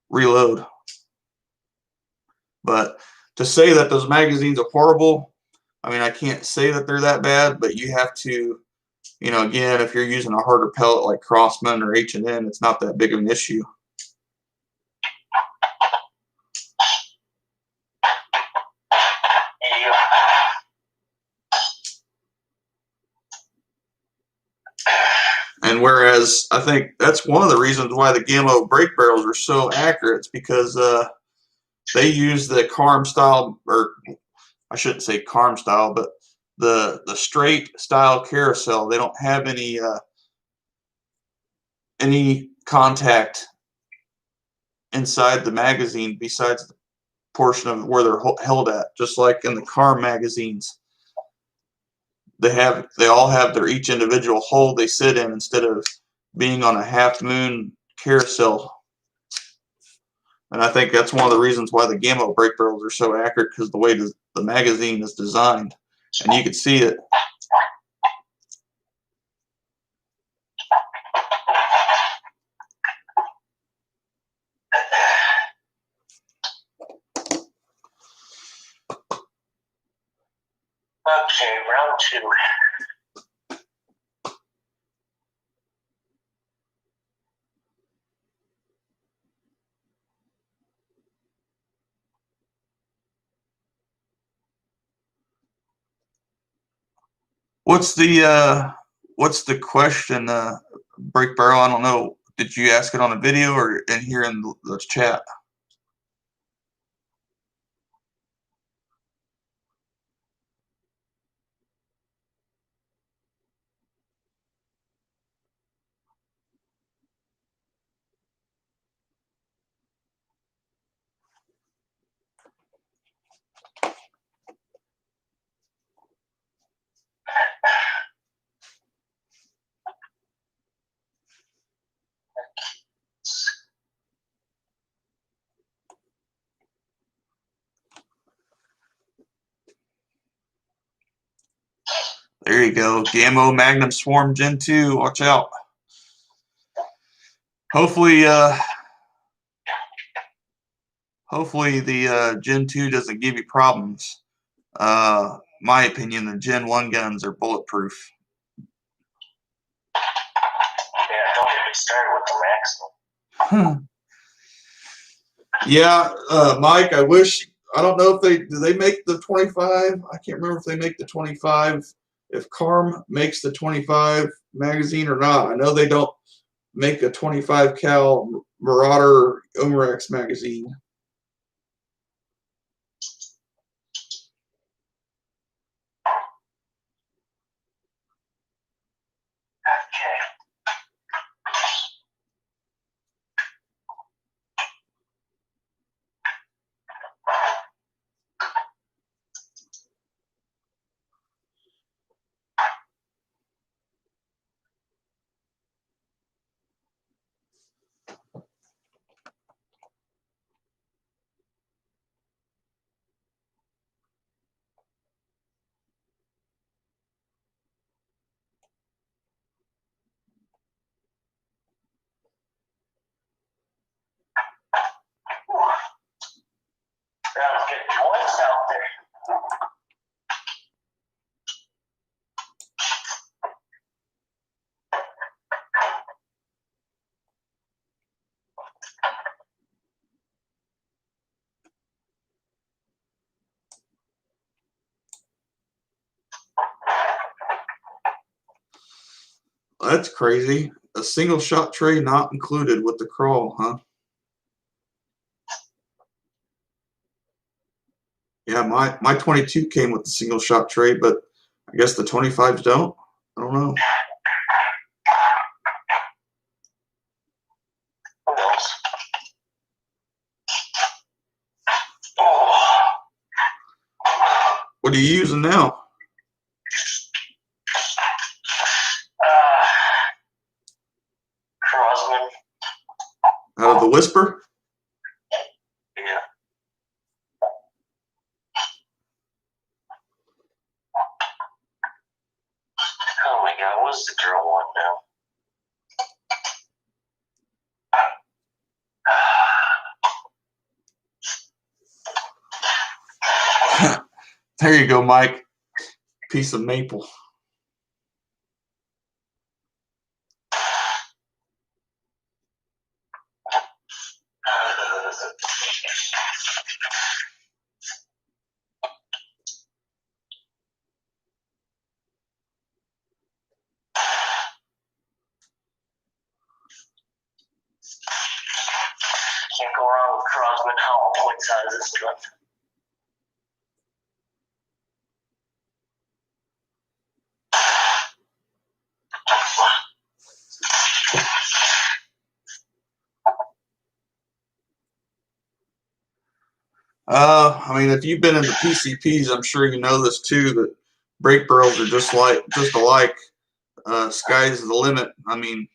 reload. But to say that those magazines are horrible, I mean, I can't say that they're that bad, but you have to, again, if you're using a harder pellet like Crossman or H&N, it's not that big of an issue. And whereas I think that's one of the reasons why the Gimmo brake barrels are so accurate, it's because they use the Carm style, or I shouldn't say Carm style, but the straight style carousel. They don't have any contact inside the magazine besides the portion of where they're held at, just like in the Carm magazines. They all have their each individual hole they sit in instead of being on a half moon carousel. And I think that's one of the reasons why the Gimmo brake barrels are so accurate, because the way the magazine is designed, and you can see it. Okay, round two. What's the question, Break Barrel? I don't know. Did you ask it on a video or in here in the chat? There you go. Gammo Magnum Swarm Gen 2. Watch out. Hopefully the Gen 2 doesn't give you problems. My opinion, the Gen 1 guns are bulletproof. Yeah, don't get me started with the maximum. Yeah, Mike, I wish, I don't know if do they make the 25? I can't remember if they make the 25, if Carm makes the 25 magazine or not. I know they don't make a 25 cal Marauder Umrex magazine. Okay. Sounds good choice out there. That's crazy. A single shot tray not included with the crawl, huh? Yeah, my 22 came with the single shot tray, but I guess the 25s don't. I don't know. Who knows? Oh. What are you using now? Crosman. Out of the Whisper? Yeah. Oh my God, what's the girl one now? There you go, Mike. Piece of maple. Can't go wrong with Crosman hollow point sizes. I mean, if you've been in the PCPs, I'm sure you know this too, that break barrels are just alike. Sky's the limit. I mean,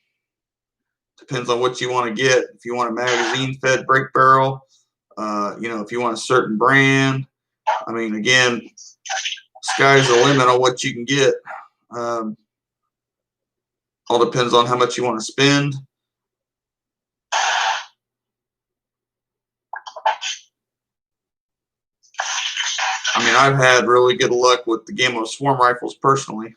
depends on what you want to get. If you want a magazine-fed break barrel, if you want a certain brand, I mean, again, sky's the limit on what you can get. All depends on how much you want to spend. I mean, I've had really good luck with the Gammo Swarm rifles personally.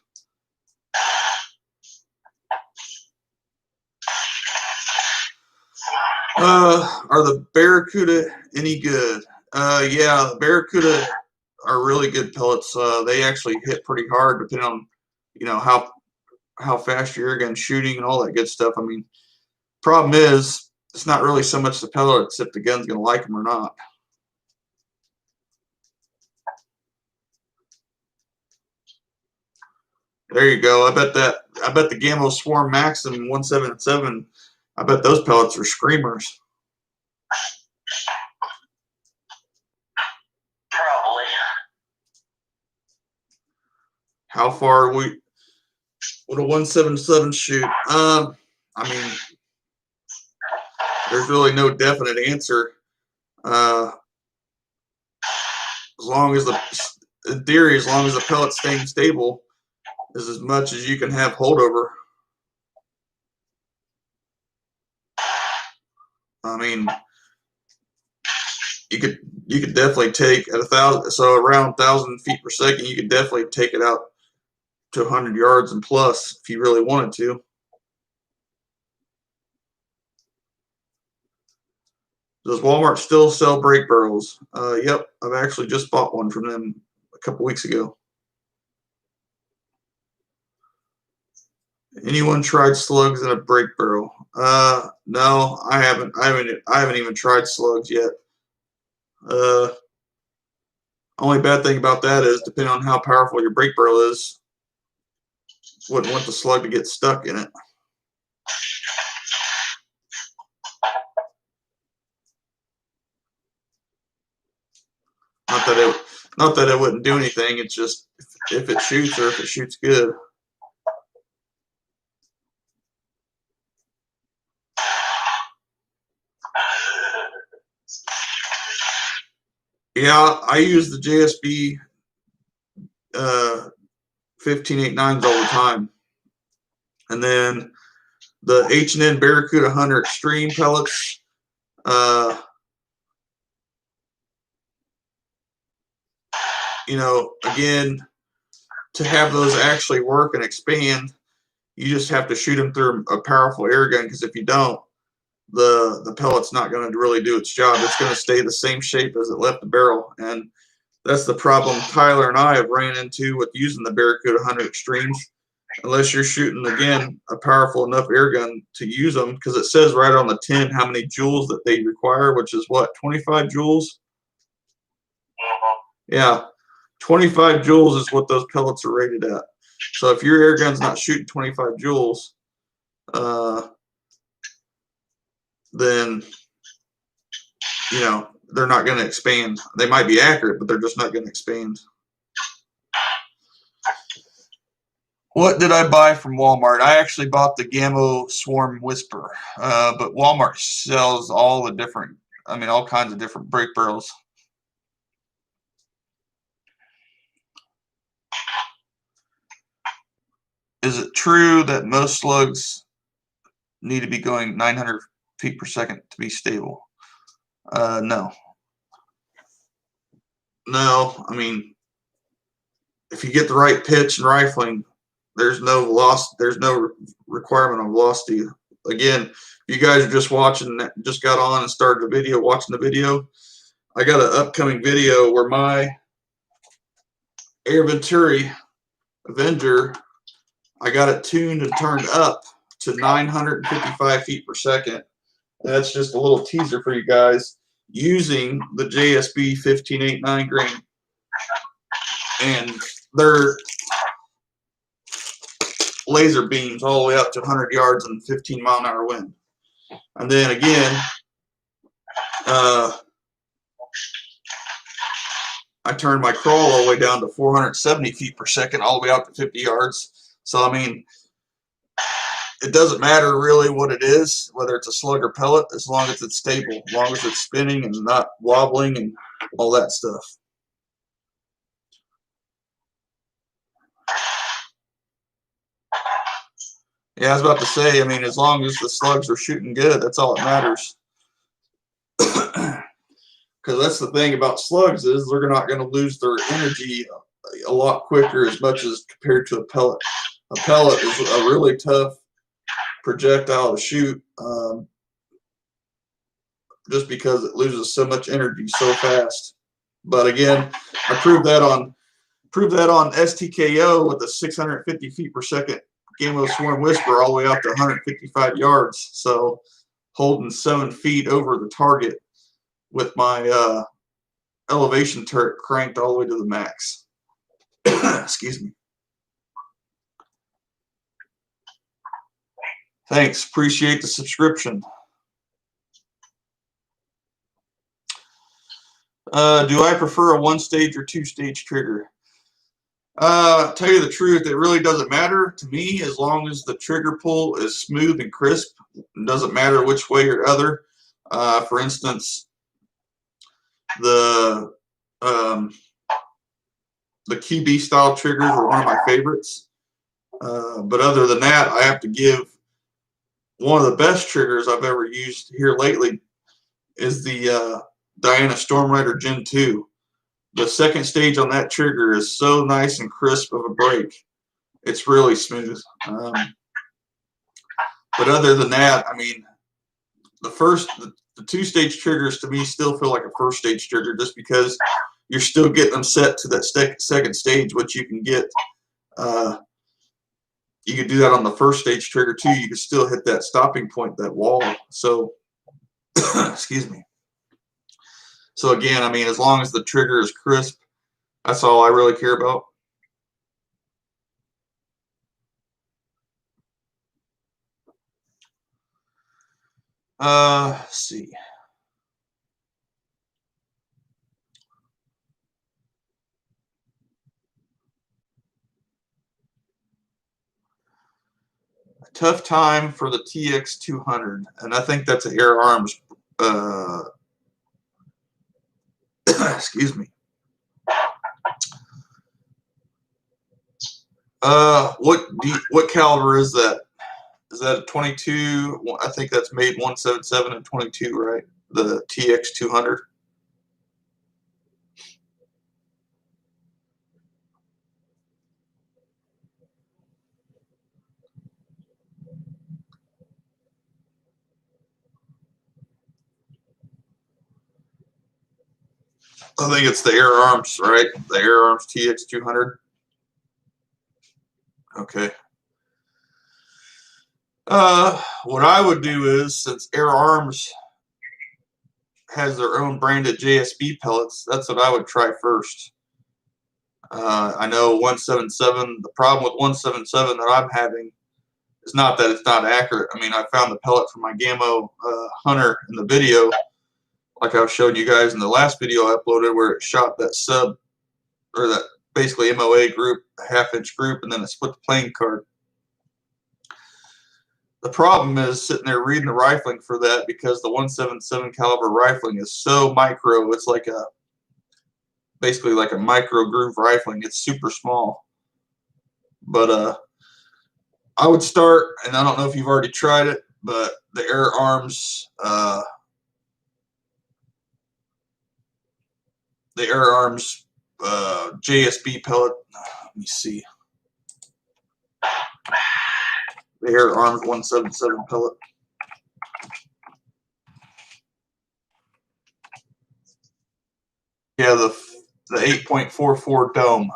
Are the Barracuda any good? Yeah, the Barracuda are really good pellets. They actually hit pretty hard depending on you know, how fast your air gun's shooting and all that good stuff. I mean, problem is, it's not really so much the pellets if the gun's going to like them or not. There you go. I bet the Gamma Swarm Maxim 177, I bet those pellets are screamers. Probably. How far would a 177 shoot? I mean, there's really no definite answer. As long as in theory, as long as the pellet's staying stable, is as much as you can have holdover. I mean, you could definitely take at 1,000, so around 1,000 feet per second, you could definitely take it out to 100 yards and plus if you really wanted to. Does Walmart still sell brake barrels? Yep, I've actually just bought one from them a couple weeks ago. Anyone tried slugs in a brake barrel? No, I haven't. I haven't even tried slugs yet. Only bad thing about that is, depending on how powerful your brake barrel is, wouldn't want the slug to get stuck in it. Not that it wouldn't do anything. It's just if it shoots or if it shoots good. Yeah, I use the JSB 1589s all the time, and then the H&N Barracuda Hunter Extreme pellets. You know, again, to have those actually work and expand, you just have to shoot them through a powerful air gun, because if you don't, the pellet's not going to really do its job. It's going to stay the same shape as it left the barrel, and that's the problem Tyler and I have ran into with using the Barracuda Hunter Extremes. Unless you're shooting, again, a powerful enough air gun to use them, because it says right on the tin how many joules that they require, which is what, 25 joules? Yeah, 25 joules is what those pellets are rated at. So if your air gun's not shooting 25 joules, then, you know, they're not going to expand. They might be accurate, but they're just not going to expand. What did I buy from Walmart? I actually bought the Gamma Swarm Whisper, but Walmart sells all the different, I mean, all kinds of different brake barrels. Is it true that most slugs need to be going 900 feet per second to be stable? No. No, I mean, if you get the right pitch and rifling, there's no requirement on velocity. Again, if you guys are just watching, just got on and started the video, watching the video, I got an upcoming video where my Air Venturi Avenger, I got it tuned and turned up to 955 feet per second. And that's just a little teaser for you guys using the JSB 1589 grain. And they're laser beams all the way up to 100 yards and 15-mile-an-hour wind. And then again, I turned my crawl all the way down to 470 feet per second, all the way out to 50 yards. So, I mean, it doesn't matter really what it is, whether it's a slug or pellet, as long as it's stable, as long as it's spinning and not wobbling and all that stuff. Yeah, I was about to say, I mean, as long as the slugs are shooting good, that's all that matters. Because that's the thing about slugs, is they're not going to lose their energy a lot quicker as much as compared to a pellet. A pellet is a really tough projectile to shoot, just because it loses so much energy so fast. But again, I proved that on Prove that on STKO with a 650 feet per second Gamo Swarm Whisper all the way up to 155 yards. So holding 7 feet over the target with my elevation turret cranked all the way to the max. Excuse me. Thanks. Appreciate the subscription. Do I prefer a 1-stage or 2-stage trigger? Tell you the truth, it really doesn't matter to me as long as the trigger pull is smooth and crisp. It doesn't matter which way or other. For instance, the QB style triggers are one of my favorites. But other than that, I have to give one of the best triggers I've ever used here lately is the Diana Stormrider Gen 2. The second stage on that trigger is so nice and crisp of a break. It's really smooth. But other than that, I mean, the 2-stage triggers to me still feel like a 1st-stage trigger just because you're still getting them set to that second stage, which you can get. You could do that on the 1st-stage trigger too. You can still hit that stopping point, that wall. So, excuse me. So again, I mean, as long as the trigger is crisp, that's all I really care about. Let's see. A tough time for the TX200, and I think that's an Air Arms. Excuse me. What caliber is that? Is that a 22? I think that's made 177 and 22, right? The TX200. I think it's the Air Arms, right? The Air Arms TX200. Okay. What I would do is, since Air Arms has their own branded JSB pellets, that's what I would try first. I know 177, the problem with 177 that I'm having is not that it's not accurate. I mean, I found the pellet from my Gamo Hunter in the video, like I was showing you guys in the last video I uploaded, where it shot that sub, or that basically MOA group, a 1/2-inch group, and then it split the playing card. The problem is sitting there reading the rifling for that, because the 177 caliber rifling is so micro. It's like basically like a micro groove rifling. It's super small. But I would start, and I don't know if you've already tried it, but the Air Arms JSB pellet. Let me see. The Air Arms 177 pellet. Yeah, the 8.44 dome.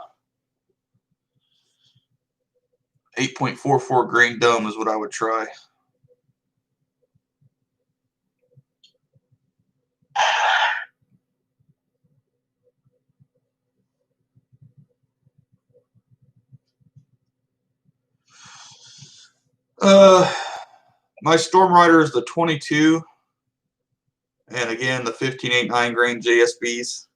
8.44 grain dome is what I would try. My Stormrider is the 22, and again the 15.8 9-grain JSBs.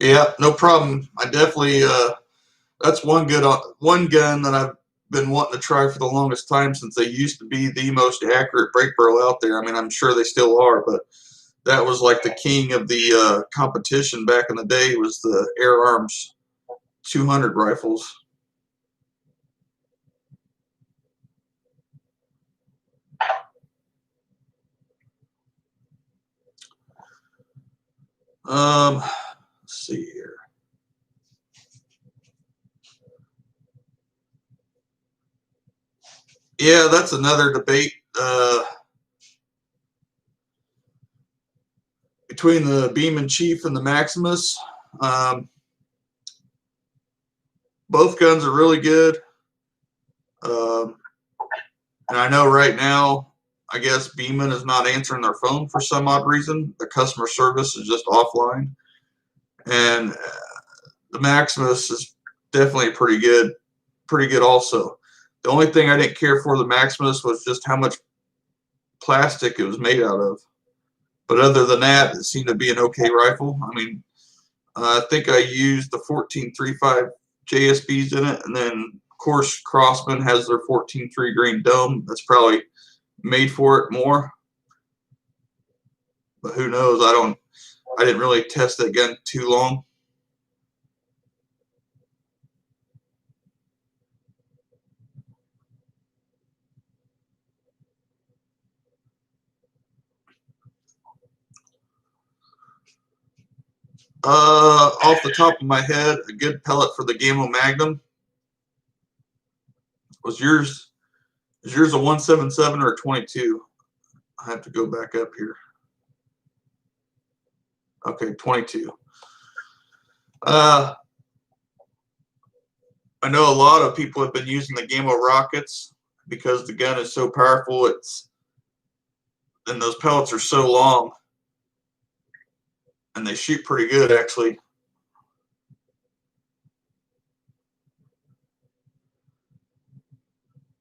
Yeah, no problem. I definitely that's one gun that I've been wanting to try for the longest time, since they used to be the most accurate break barrel out there. I mean, I'm sure they still are, but that was like the king of the competition back in the day, was the Air Arms 200 rifles. Let's see here. Yeah, that's another debate between the Beam & Chief and the Maximus. Both guns are really good. And I know right now, I guess Beeman is not answering their phone for some odd reason. The customer service is just offline. And the Maximus is definitely pretty good also. The only thing I didn't care for the Maximus was just how much plastic it was made out of. But other than that, it seemed to be an okay rifle. I mean, I think I used the 14.35 JSBs in it, and then of course Crossman has their 14.3 grain dome. That's probably made for it more. But who knows? I didn't really test that gun too long. Off the top of my head, a good pellet for the Gamma Magnum. Was yours a 177 or a 22? I have to go back up here. Okay, 22. I know a lot of people have been using the Gamma rockets because the gun is so powerful. And those pellets are so long, and they shoot pretty good actually.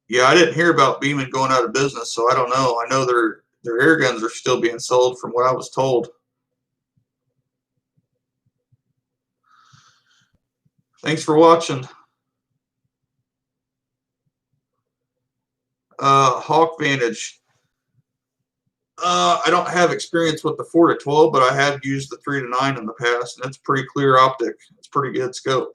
Yeah, I didn't hear about Beeman going out of business, so I don't know. I know their air guns are still being sold from what I was told. Thanks for watching. Hawk Vantage. I don't have experience with the 4-12, but I have used the 3-9 in the past, and it's pretty clear optic. It's pretty good scope.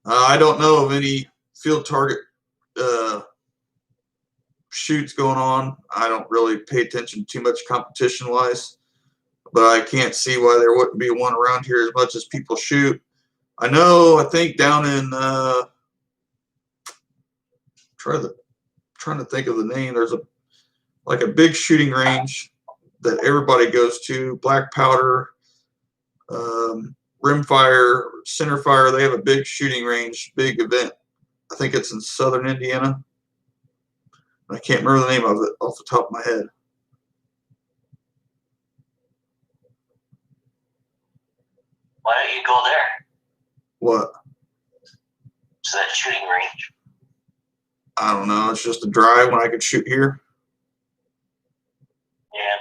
I don't know of any field target shoots going on. I don't really pay attention too much competition-wise, but I can't see why there wouldn't be one around here as much as people shoot. I know, I think down in trying to think of the name, there's like a big shooting range that everybody goes to, Black Powder, Rimfire, Centerfire. They have a big shooting range, big event. I think it's in southern Indiana. I can't remember the name of it off the top of my head. Why don't you go there? What? To that shooting range. I don't know. It's just a drive when I could shoot here. Yeah.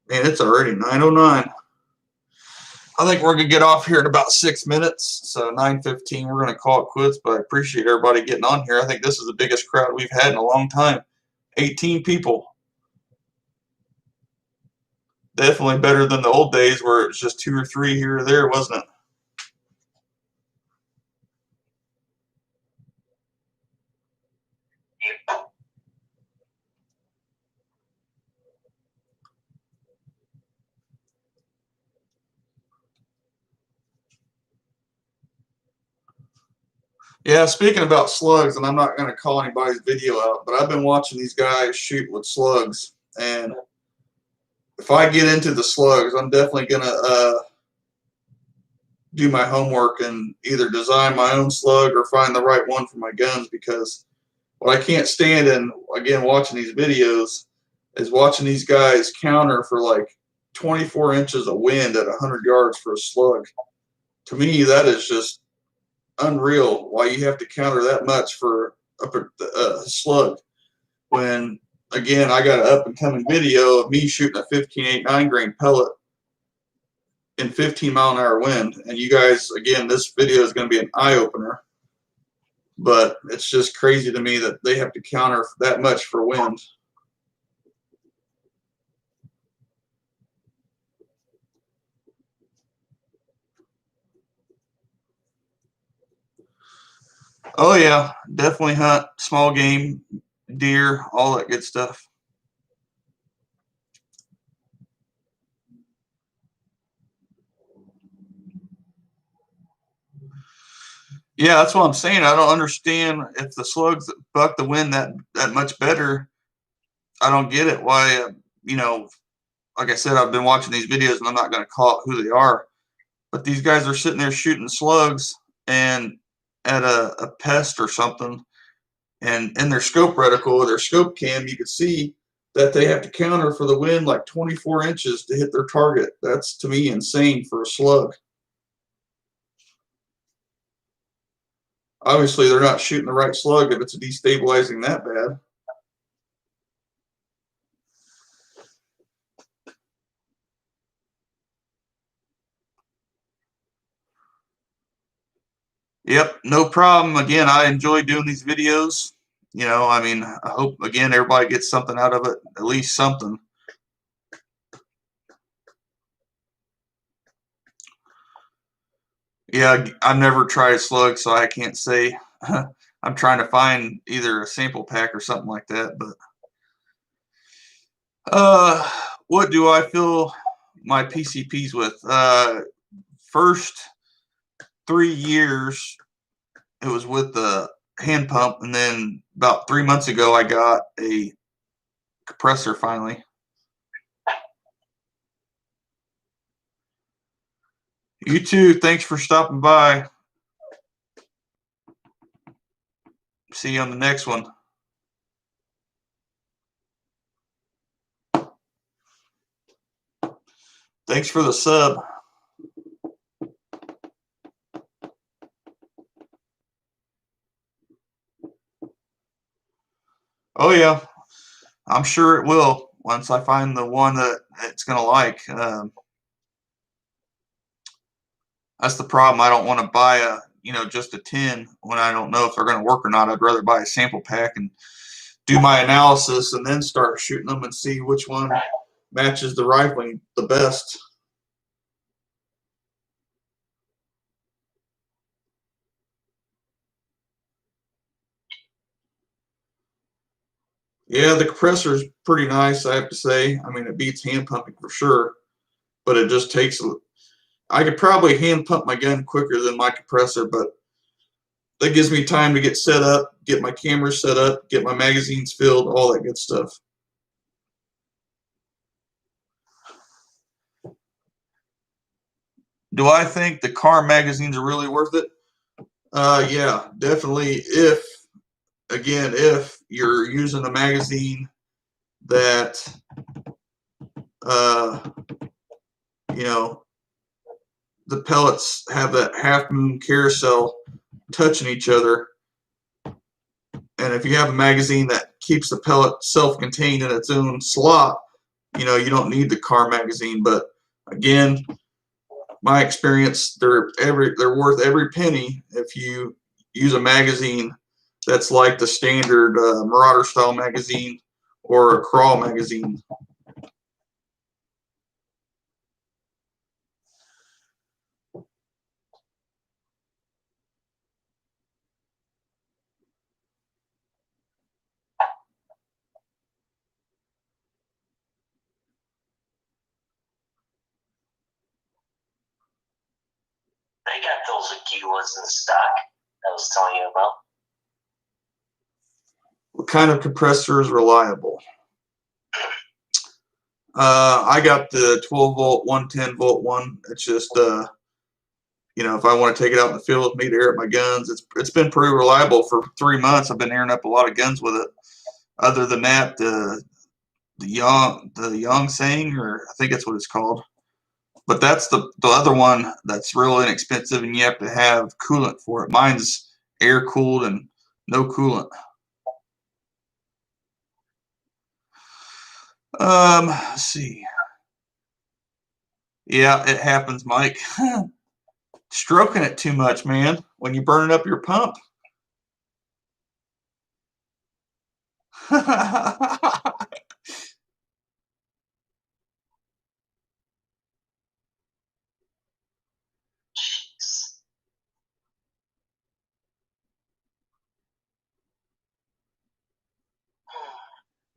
Man, it's already 9:09. I think we're going to get off here in about 6 minutes. So 9:15, we're going to call it quits, but I appreciate everybody getting on here. I think this is the biggest crowd we've had in a long time. 18 people. Definitely better than the old days where it was just 2 or 3 here or there, wasn't it? Yeah, speaking about slugs, and I'm not going to call anybody's video out, but I've been watching these guys shoot with slugs, and if I get into the slugs, I'm definitely going to do my homework and either design my own slug or find the right one for my guns, because what I can't stand in, again, watching these videos is watching these guys counter for like 24 inches of wind at 100 yards for a slug. To me, that is just unreal. Why you have to counter that much for a slug? When again, I got an up and coming video of me shooting a 15.8 9-grain pellet in 15-mile-an-hour wind, and you guys, again, this video is going to be an eye opener. But it's just crazy to me that they have to counter that much for wind. Oh yeah, definitely hunt small game, deer, all that good stuff. Yeah, that's what I'm saying. I don't understand if the slugs buck the wind that much better. I don't get it. Why, you know, like I said, I've been watching these videos and I'm not going to call it who they are, but these guys are sitting there shooting slugs and at a pest or something, and in their scope reticle or their scope cam, you can see that they have to counter for the wind like 24 inches to hit their target. That's, to me, insane for a slug. Obviously, they're not shooting the right slug if it's destabilizing that bad. Yep, no problem. Again, I enjoy doing these videos. You know, I mean, I hope, again, everybody gets something out of it, at least something. Yeah, I've never tried a slug, so I can't say. I'm trying to find either a sample pack or something like that. But what do I fill my PCPs with? First 3 years, it was with the hand pump, and then about 3 months ago, I got a compressor finally. You too. Thanks for stopping by. See you on the next one. Thanks for the sub. Oh yeah, I'm sure it will once I find the one that it's gonna like. That's the problem. I don't want to buy just a tin when I don't know if they're gonna work or not. I'd rather buy a sample pack and do my analysis and then start shooting them and see which one matches the rifling the best. Yeah, the compressor is pretty nice, I have to say. I mean, it beats hand pumping for sure, but it just takes. I could probably hand pump my gun quicker than my compressor, but that gives me time to get set up, get my camera set up, get my magazines filled, all that good stuff. Do I think the car magazines are really worth it? Yeah, definitely. If you're using a magazine that, you know, the pellets have that half moon carousel touching each other, and if you have a magazine that keeps the pellet self-contained in its own slot, you don't need the car magazine. But again, my experience, they're worth every penny if you use a magazine that's like the standard Marauder style magazine or a crawl magazine. They got those Aguilas in stock I was telling you about. What kind of compressor is reliable? I got the 12 volt 110 volt one. It's just if I want to take it out in the field with me to air up my guns, it's been pretty reliable for 3 months. I've been airing up a lot of guns with it. Other than that, the Yang Sang, or I think that's what it's called. But that's the other one that's real inexpensive, and you have to have coolant for it. Mine's air cooled and no coolant. Let's see. Yeah, it happens, Mike. Stroking it too much, man, when you're burning up your pump.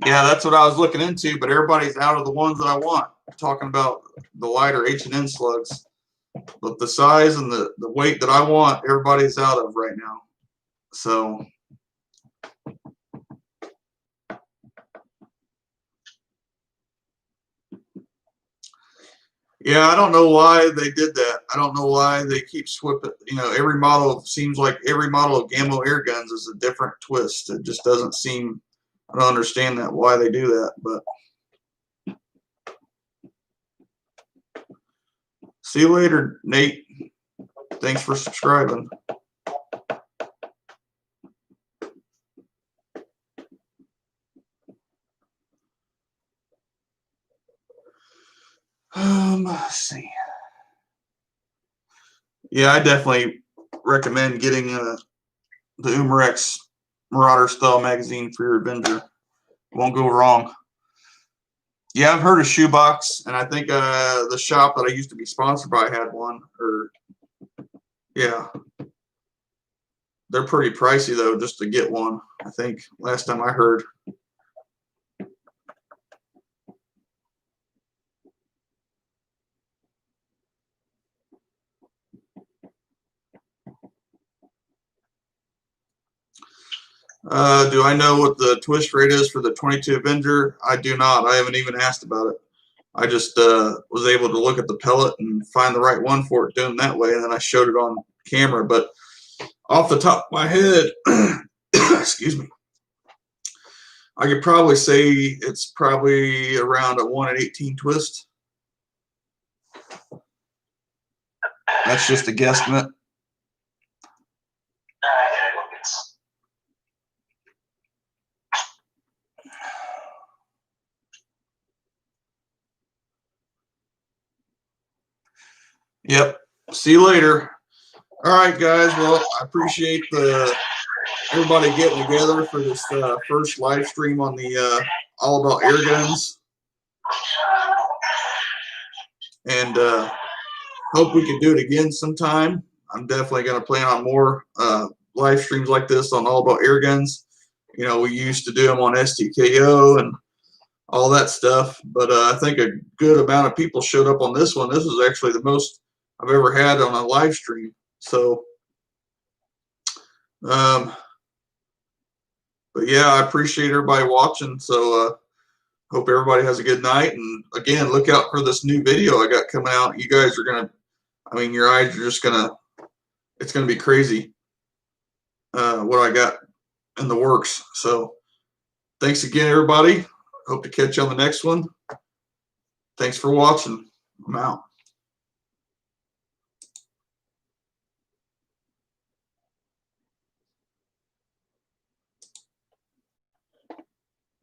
Yeah, that's what I was looking into, but everybody's out of the ones that I want. Talking about the lighter H&N slugs. But the size and the weight that I want, everybody's out of right now. So yeah, I don't know why they did that. I don't know why they keep swapping. You know, every model seems like every model of Gammo air guns is a different twist. It just doesn't seem. I don't understand that why they do that. But see you later, Nate. Thanks for subscribing. Let's see. Yeah, I definitely recommend getting the Umarex Marauder style magazine for your Avenger. Won't go wrong. Yeah, I've heard of Shoebox, and I think the shop that I used to be sponsored by had one. Or yeah, they're pretty pricey though, just to get one. I think last time I heard. Do I know what the twist rate is for the 22 Avenger? I do not. I haven't even asked about it. I just was able to look at the pellet and find the right one for it doing that way, and then I showed it on camera. But off the top of my head, excuse me, I could probably say it's probably around a 1 in 18 twist. That's just a guesstimate. Yep. See you later. All right, guys. Well, I appreciate everybody getting together for this first live stream on the All About Air Guns. And hope we can do it again sometime. I'm definitely going to plan on more live streams like this on All About Air Guns. You know, we used to do them on STKO and all that stuff. But I think a good amount of people showed up on this one. This was actually the most I've ever had on a live stream. So, but yeah, I appreciate everybody watching. So, hope everybody has a good night. And again, look out for this new video I got coming out. You guys are going to, I mean, your eyes are just going to, it's going to be crazy what I got in the works. So thanks again, everybody. Hope to catch you on the next one. Thanks for watching. I'm out.